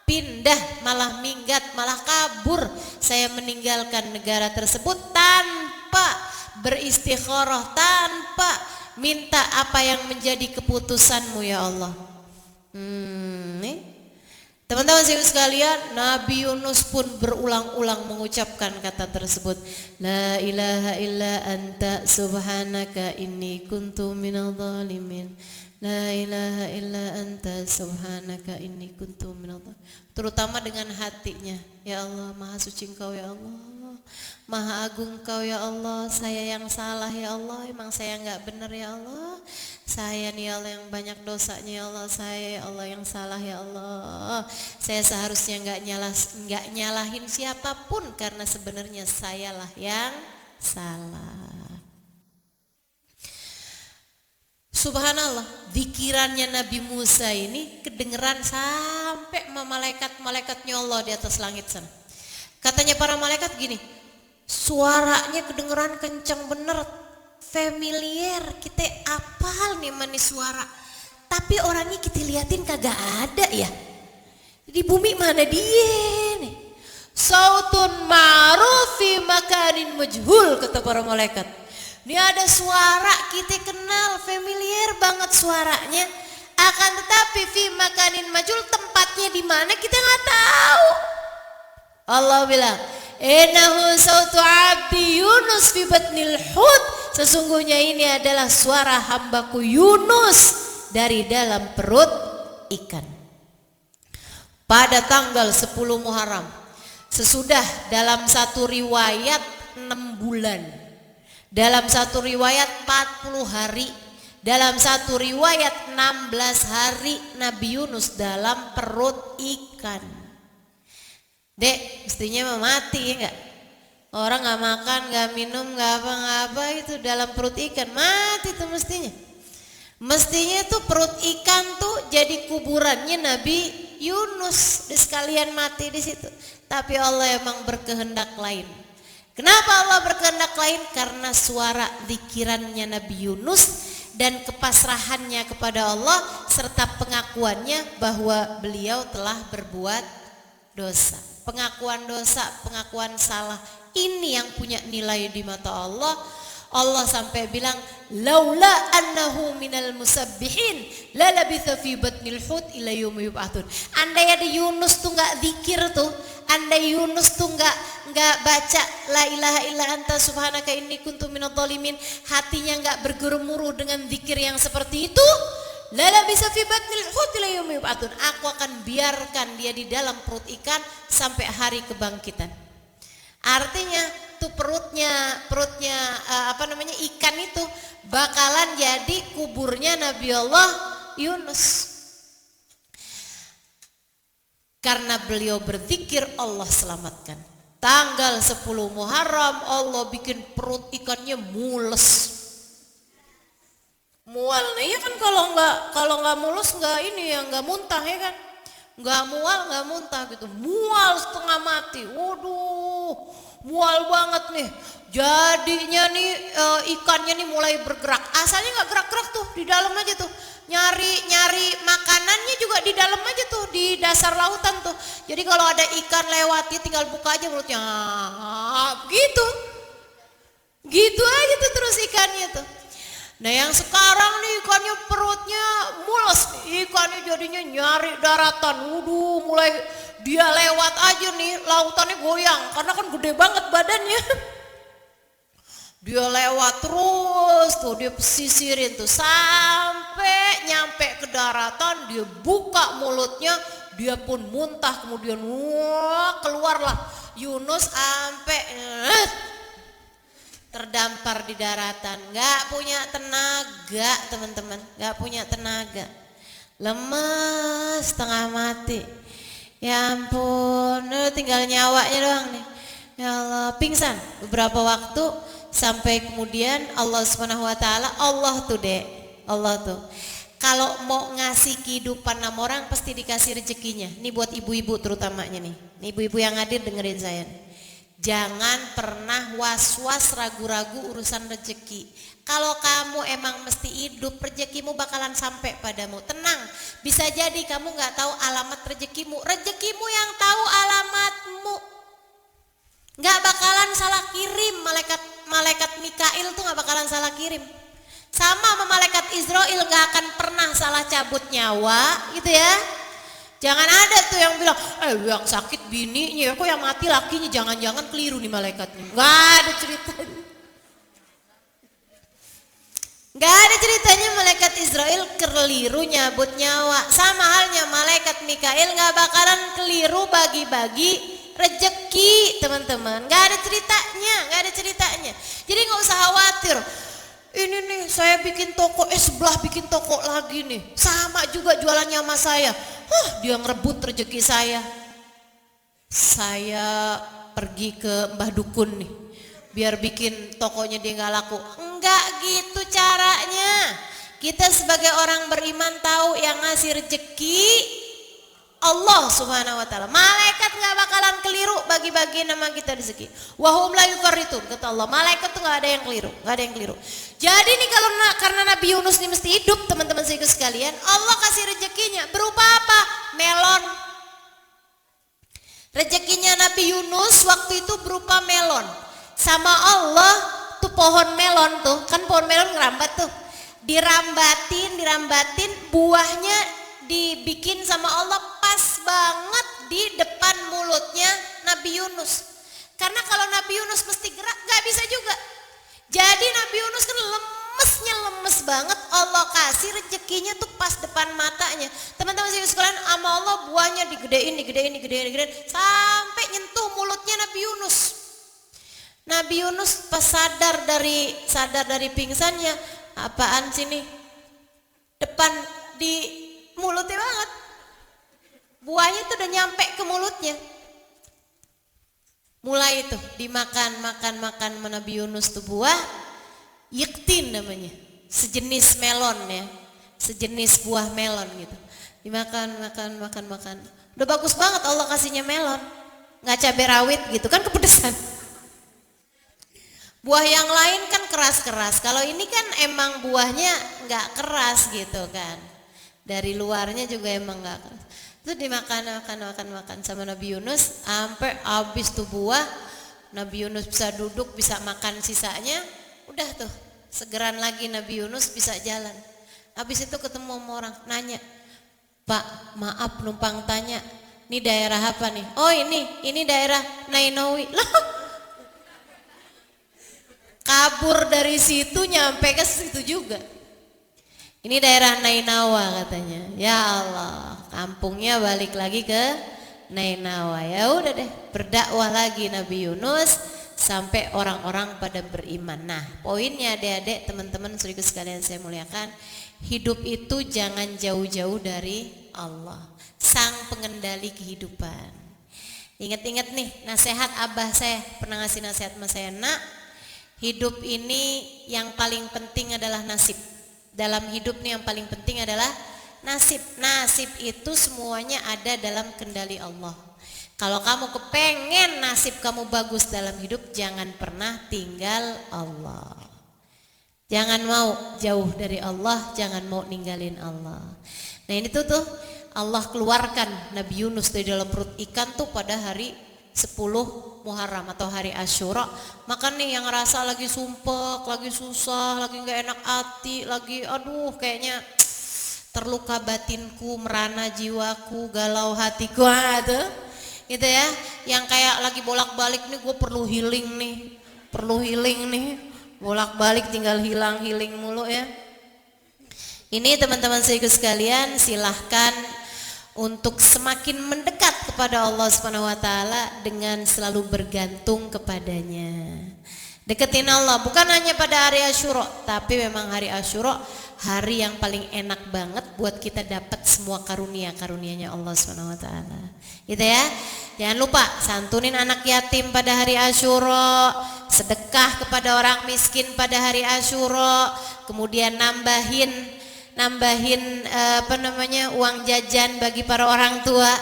pindah, malah minggat, malah kabur. Saya meninggalkan negara tersebut tanpa beristikharah, tanpa minta apa yang menjadi keputusanmu ya Allah. Teman-teman sekalian, Nabi Yunus pun berulang-ulang mengucapkan kata tersebut. La ilaha illa anta subhanaka inni kuntu minadh dhalimin. La ilaha illa anta subhanaka inni kuntu minadh dhalimin. Terutama dengan hatinya. Ya Allah, maha suci Engkau ya Allah. Maha agung Engkau ya Allah. Saya yang salah ya Allah. Emang saya enggak benar ya Allah. Saya nih Allah yang banyak dosanya ya Allah. Saya ya Allah yang salah ya Allah. Saya seharusnya enggak nyalahin siapapun, karena sebenarnya sayalah yang salah. Subhanallah, zikirannya Nabi Musa ini kedengeran sampai malaikat-malaikatnya Allah di atas langit sana. Katanya para malaikat gini, suaranya kedengeran kencang bener, familiar, kita apal nih manis suara. Tapi orangnya kita liatin kagak ada ya. Di bumi mana dia nih? Sautun ma'ruf fi makanin majhul, kata para malaikat. Ini ada suara kita kenal, familiar banget suaranya. Akan tetapi fi makanin majhul, tempatnya di mana kita nggak tahu. Allah bilang, innahu sautu abdi Yunus fi batnil hut. Sesungguhnya ini adalah suara hambaku Yunus dari dalam perut ikan. Pada tanggal 10 Muharram, sesudah dalam satu riwayat 6 bulan, dalam satu riwayat 40 hari, dalam satu riwayat 16 hari Nabi Yunus dalam perut ikan. Dek, mestinya mati ya enggak? Orang gak makan, gak minum, gak apa-apa itu dalam perut ikan, mati tuh mestinya. Mestinya tuh perut ikan tuh jadi kuburannya Nabi Yunus, sekalian mati di situ. Tapi Allah emang berkehendak lain. Kenapa Allah berkehendak lain? Karena suara zikirannya Nabi Yunus dan kepasrahannya kepada Allah serta pengakuannya bahwa beliau telah berbuat dosa. Pengakuan dosa, pengakuan salah, ini yang punya nilai di mata Allah. Allah sampai bilang, laula annahu minal musabbihin la labitha fi batnil hut ila yaumi yub'atsun. Andai ada Yunus tuh enggak zikir tuh, andai Yunus tuh enggak baca la ilaha illa anta subhanaka inni kuntu minadh dhalimin, hatinya enggak bergemuruh dengan zikir yang seperti itu, la labitha fi batnil hut ila yaumi yub'atsun. Aku akan biarkan dia di dalam perut ikan sampai hari kebangkitan. Artinya tuh perutnya ikan itu bakalan jadi kuburnya Nabi Allah Yunus. Karena beliau berzikir, Allah selamatkan. Tanggal 10 Muharram Allah bikin perut ikannya mules. Mual nih ya kan, kalau nggak mulus nggak ini ya, nggak muntah ya kan, nggak mual nggak muntah gitu, mual setengah mati. Waduh, mual banget nih. Jadinya nih ikannya nih mulai bergerak. Asalnya nggak gerak-gerak tuh, di dalam aja tuh. Nyari makanannya juga di dalam aja tuh, di dasar lautan tuh. Jadi kalau ada ikan lewati tinggal buka aja mulutnya. Gitu. Gitu aja tuh terus ikannya tuh. Nah yang sekarang nih ikannya perutnya mules, ikannya jadinya nyari daratan. Waduh, mulai dia lewat aja nih lautannya goyang karena kan gede banget badannya. Dia lewat terus tuh, dia pesisirin tuh sampai nyampe ke daratan, dia buka mulutnya, dia pun muntah, kemudian keluarlah Yunus sampai terdampar di daratan. Nggak punya tenaga teman-teman, nggak punya tenaga, lemas setengah mati. Ya ampun, tinggal nyawanya doang nih. Ya Allah, pingsan beberapa waktu sampai kemudian Allah Subhanahu wa taala, Allah tuh kalau mau ngasih kehidupan sama orang pasti dikasih rezekinya. Ini buat ibu-ibu terutamanya nih. Nih ibu-ibu yang hadir dengerin saya nih. Jangan pernah was-was ragu-ragu urusan rezeki. Kalau kamu emang mesti hidup, rezekimu bakalan sampai padamu. Tenang, bisa jadi kamu nggak tahu alamat rezekimu. Rezekimu yang tahu alamatmu. Nggak bakalan salah kirim, malaikat Mikail tuh nggak bakalan salah kirim. Sama sama malaikat Israel nggak akan pernah salah cabut nyawa, gitu ya. Jangan ada tuh yang bilang, yang sakit bininya, kok yang mati lakinya, jangan-jangan keliru nih malaikatnya. Nggak ada ceritanya. Nggak ada ceritanya malaikat Israel keliru nyabut nyawa. Sama halnya malaikat Mikail nggak bakalan keliru bagi-bagi rezeki, teman-teman. Nggak ada ceritanya. Jadi nggak usah khawatir. Ini nih saya bikin toko, sebelah bikin toko lagi nih, sama juga jualannya sama saya. Dia ngerebut rezeki saya. Saya pergi ke Mbah Dukun nih, biar bikin tokonya dia nggak laku. Enggak gitu caranya. Kita sebagai orang beriman tahu yang ngasih rezeki Allah Subhanahu wa taala. Malaikat nggak bakalan keliru bagi-bagi nama kita rezeki. Wahum la yufarritun, kata Allah. Malaikat tuh nggak ada yang keliru. Jadi nih karena Nabi Yunus ini mesti hidup, teman-teman saya sekalian, Allah kasih rezekinya berupa apa? Melon. Rezekinya Nabi Yunus waktu itu berupa melon. Sama Allah tuh pohon melon tuh, kan pohon melon ngerambat tuh. Dirambatin, buahnya dibikin sama Allah pas banget di depan mulutnya Nabi Yunus. Karena kalau Nabi Yunus mesti gerak gak bisa juga. Jadi Nabi Yunus kan lemes banget, Allah kasih rezekinya tuh pas depan matanya. Teman-teman sekalian, sama Allah buahnya digedein sampai nyentuh mulutnya Nabi Yunus. Nabi Yunus pas sadar dari pingsannya, apaan sih nih? Depan di mulutnya banget. Buahnya tuh udah nyampe ke mulutnya. Mulai itu dimakan sama Nabi Yunus tuh buah yaktin namanya, sejenis melon ya, sejenis buah melon gitu. Dimakan. Udah bagus banget Allah kasihnya melon, nggak cabai rawit gitu kan, kepedesan. Buah yang lain kan keras-keras, kalau ini kan emang buahnya nggak keras gitu kan. Dari luarnya juga emang nggak keras. Itu dimakan sama Nabi Yunus sampai habis tuh buah. Nabi Yunus bisa duduk, bisa makan sisanya. Udah tuh, segeran lagi Nabi Yunus bisa jalan. Habis itu ketemu sama orang, nanya, Pak maaf numpang tanya, ini daerah apa nih? Oh ini daerah Nainawi. Lah, kabur dari situ nyampe ke situ juga. Ini daerah Nainawa katanya. Ya Allah, kampungnya balik lagi ke Nainawa. Ya udah deh, berdakwah lagi Nabi Yunus sampai orang-orang pada beriman. Nah, poinnya adik-adik, teman-teman saudara sekalian saya muliakan, hidup itu jangan jauh-jauh dari Allah, sang pengendali kehidupan. Ingat-ingat nih nasihat abah saya, pernah ngasih nasihat sama saya, nak, hidup ini yang paling penting adalah nasib. Dalam hidup nih yang paling penting adalah nasib. Nasib itu semuanya ada dalam kendali Allah. Kalau kamu kepengen nasib kamu bagus dalam hidup, jangan pernah tinggal Allah. Jangan mau jauh dari Allah, jangan mau ninggalin Allah. Nah ini tuh Allah keluarkan Nabi Yunus dari dalam perut ikan tuh pada hari 10 Muharram atau hari Asyura. Maka nih yang ngerasa lagi sumpek, lagi susah, lagi gak enak hati, lagi aduh kayaknya terluka batinku, merana jiwaku, galau hatiku, gitu ya. Yang kayak lagi bolak-balik nih, gue perlu healing nih, bolak-balik tinggal healing mulu ya. Ini teman-teman saya sekalian, silahkan untuk semakin mendekat kepada Allah Subhanahu wa taala dengan selalu bergantung kepadanya. Deketin Allah bukan hanya pada hari Asyura, tapi memang hari Asyura hari yang paling enak banget buat kita dapat semua karunia-karunianya Allah Subhanahu wa taala. Gitu ya. Jangan lupa santunin anak yatim pada hari Asyura, sedekah kepada orang miskin pada hari Asyura, kemudian nambahin uang jajan bagi para orang tua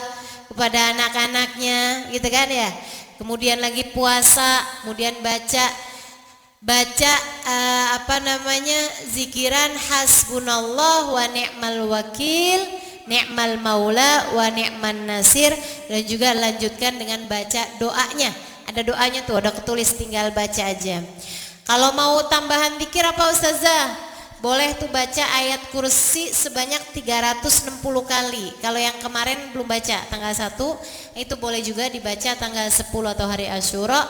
kepada anak-anaknya, gitu kan ya. Kemudian lagi puasa, kemudian baca zikiran hasbunallah wa ni'mal wakil, ni'mal maula wa ni'man nasir, dan juga lanjutkan dengan baca doanya. Ada doanya tuh, ada ketulis, tinggal baca aja. Kalau mau tambahan zikir apa Ustazah? Boleh tuh baca ayat kursi sebanyak 360 kali. Kalau yang kemarin belum baca tanggal 1, itu boleh juga dibaca tanggal 10 atau hari Asyura.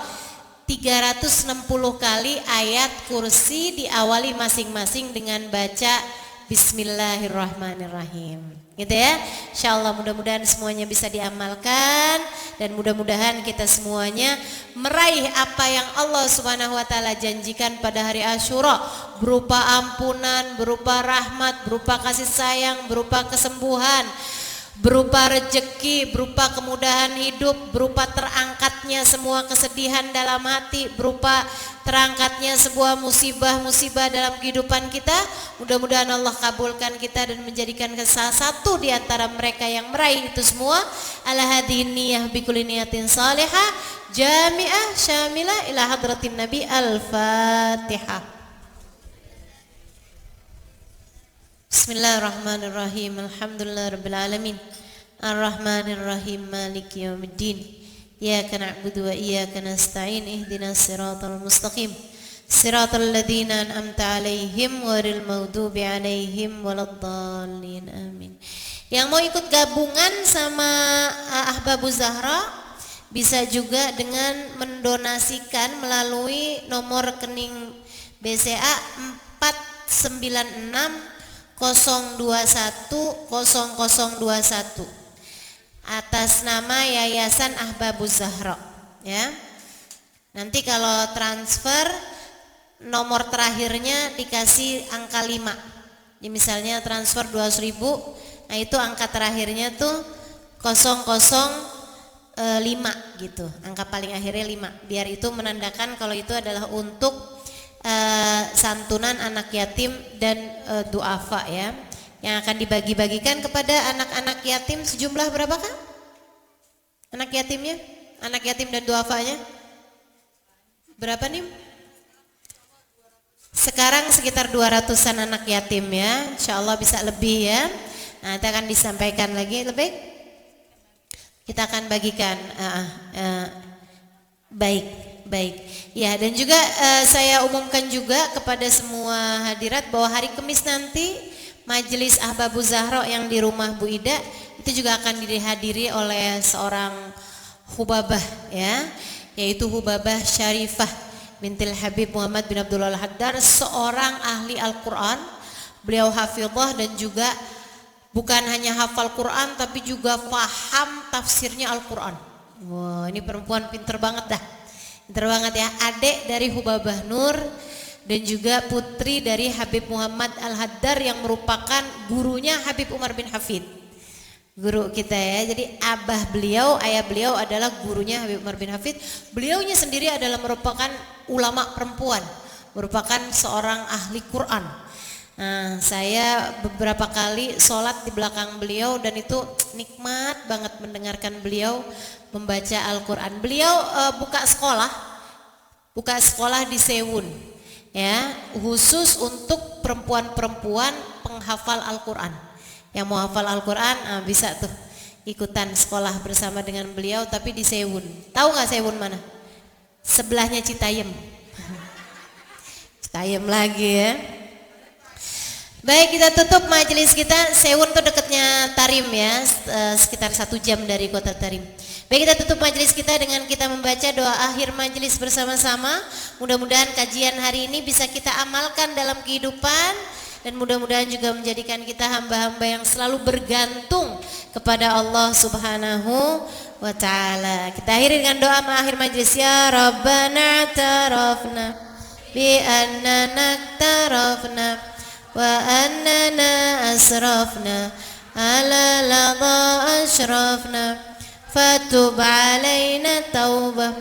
360 kali ayat kursi, diawali masing-masing dengan baca Bismillahirrahmanirrahim. Gitu ya. Insyaallah mudah-mudahan semuanya bisa diamalkan, dan mudah-mudahan kita semuanya meraih apa yang Allah Subhanahu wa taala janjikan pada hari Asyura, berupa ampunan, berupa rahmat, berupa kasih sayang, berupa kesembuhan, berupa rejeki, berupa kemudahan hidup, berupa terangkatnya semua kesedihan dalam hati, berupa terangkatnya sebuah musibah-musibah dalam kehidupan kita. Mudah-mudahan Allah kabulkan kita dan menjadikan salah satu di antara mereka yang meraih itu semua. Ala hadhihi niyyah bi kulli niyatin salihah jami'ah syamilah ila hadratin nabi. Al-Fatihah. Bismillahirrahmanirrahim. Alhamdulillahirabbil alamin. Arrahmanirrahim. Maliki yaumiddin. Iyyaka na'budu wa iyyaka nasta'in. Ihdinas siratal mustaqim. Siratal ladzina an'amta 'alaihim ghairil maghdubi 'alaihim waladdallin. Amin. Yang mau ikut gabungan sama Ahbabuz Zahra bisa juga dengan mendonasikan melalui nomor rekening BCA 496 021 0021 atas nama Yayasan Ahbabuz Zahra ya. Nanti kalau transfer nomor terakhirnya dikasih angka 5. Jadi misalnya transfer 200.000, nah itu angka terakhirnya tuh 005 gitu. Angka paling akhirnya 5. Biar itu menandakan kalau itu adalah untuk santunan anak yatim dan duafa ya, yang akan dibagi-bagikan kepada anak-anak yatim. Sejumlah berapakah anak yatimnya, anak yatim dan duafanya? Berapa nih? Sekarang sekitar 200-an anak yatim ya. Insyaallah bisa lebih ya. Nanti akan disampaikan lagi lebih. Kita akan bagikan. Baik. Ya, dan juga saya umumkan juga kepada semua hadirat bahwa hari Kamis nanti Majelis Ahbabuz Zahra yang di rumah Bu Ida itu juga akan dihadiri oleh seorang hubabah ya, yaitu Hubabah Syarifah bintil Habib Muhammad bin Abdullah Al-Haddar, seorang ahli Al-Qur'an. Beliau hafizah dan juga bukan hanya hafal Quran tapi juga paham tafsirnya Al-Qur'an. Wah, ini perempuan pinter banget dah. Pinter banget ya, adik dari Hubabah Nur dan juga putri dari Habib Muhammad Al-Haddar yang merupakan gurunya Habib Umar bin Hafid. Guru kita ya. Jadi abah beliau, ayah beliau adalah gurunya Habib Umar bin Hafid. Beliaunya sendiri adalah merupakan ulama perempuan, merupakan seorang ahli Quran. Nah, saya beberapa kali sholat di belakang beliau dan itu nikmat banget mendengarkan beliau membaca Al-Quran. Beliau buka sekolah di Sewun, ya, khusus untuk perempuan-perempuan penghafal Al-Quran. Yang mau hafal Al-Quran bisa tuh ikutan sekolah bersama dengan beliau, tapi di Sewun. Tahu nggak Sewun mana? Sebelahnya Citayam. Citayam lagi ya. Baik, kita tutup majelis kita. Sewun tuh dekatnya Tarim ya, sekitar 1 jam dari kota Tarim. Baik, kita tutup majelis kita dengan kita membaca doa akhir majelis bersama-sama. Mudah-mudahan kajian hari ini bisa kita amalkan dalam kehidupan, dan mudah-mudahan juga menjadikan kita hamba-hamba yang selalu bergantung kepada Allah Subhanahu wa ta'ala. Kita akhiri dengan doa akhir majlis. Ya Rabbana tarafna bi annana tarafna wa annana asrafna ala ladha ashrafna fatub alayna taubah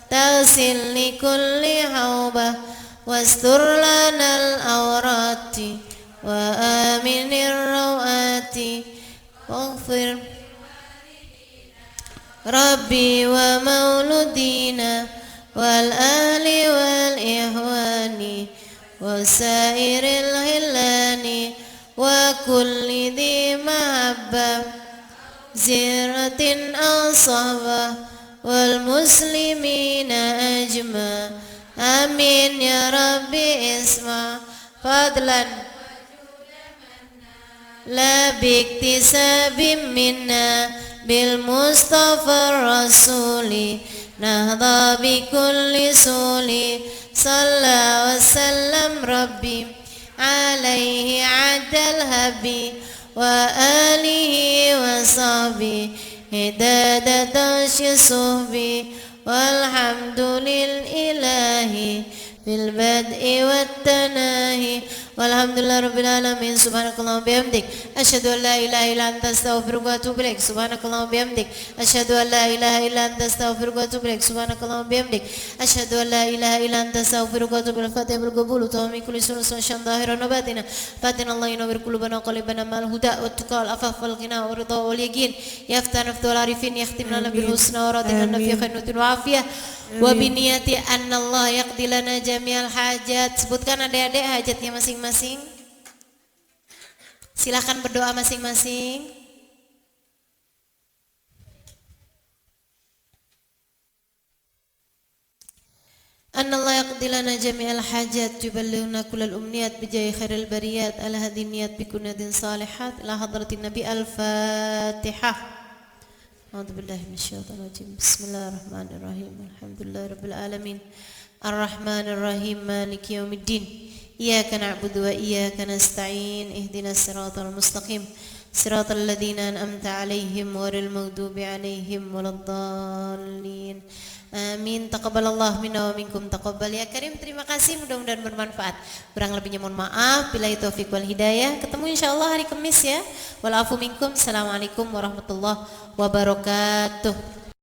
taghsil li kulli haubah wastur lana al-awrati wa aminir rawati waghfir Rabbi wa mauludina wal ahli wal ihwani wa sairil hillani wa kulli dhi mahabbah ziratin asabah wal muslimina ajma amin ya Rabbi isma fadlan la biktisabim minna bil mustafa rasuli nahda bi kulli suli salla wa sallam rabbi alaihi adal habi wa alihi wa sahbi hidada tasyi suhbi walhamdulil ilahi bil bad'i wat tanahi walhamdulillah rabbil alamin subhanakallahumma bihamdik asyhadu an la ilaha illa anta astaghfiruka wa atubu ilaik subhanakallahumma bihamdik asyhadu an la ilaha illa anta astaghfiruka wa atubu ilaik subhanakallahumma bihamdik asyhadu an la ilaha illa anta astaghfiruka wa atubu ilaik fatihul qabul tawmi kulli sunnah syam dhahiran wa batina fatina allah yanwir qulubana qalbana mal huda wa tuqal afaf wal ghina wa ridha wal yaqin yaftan afdal arifin yakhtim lana bil husna wa radina fi khairin wa afiyah wa biniyati anna Allah yaqdi lana jami'al hajat. Sebutkan adik-adik hajatnya masing-masing. Silakan berdoa masing-masing. Anna Allah yaqdi lana jami'al hajat yuballighuna kullal umniyat bijai khairil bariyat ala hadiniyat bikunadin salihat ila hadratin nabi al-fatihah. A'udzubillahi minasyaitonir rajim. Bismillahirrahmanirrahim. Alhamdulillahirabbil alamin. Arrahmanir rahim. Maliki yaumiddin. Iyyaka na'budu wa iyyaka nasta'in. Ihdinas siratal mustaqim. Siratal ladzina an'amta 'alaihim ghairil maghdubi 'alaihim waladdallin. Amin. Taqabbalallahu minna wa minkum taqabbal ya karim. Terima kasih, mudah-mudahan bermanfaat. Kurang lebihnya mohon maaf. Billahi taufiq wal hidayah. Ketemu insyaallah hari Kamis ya. Wal afu minkum. Assalamualaikum warahmatullahi wabarakatuh.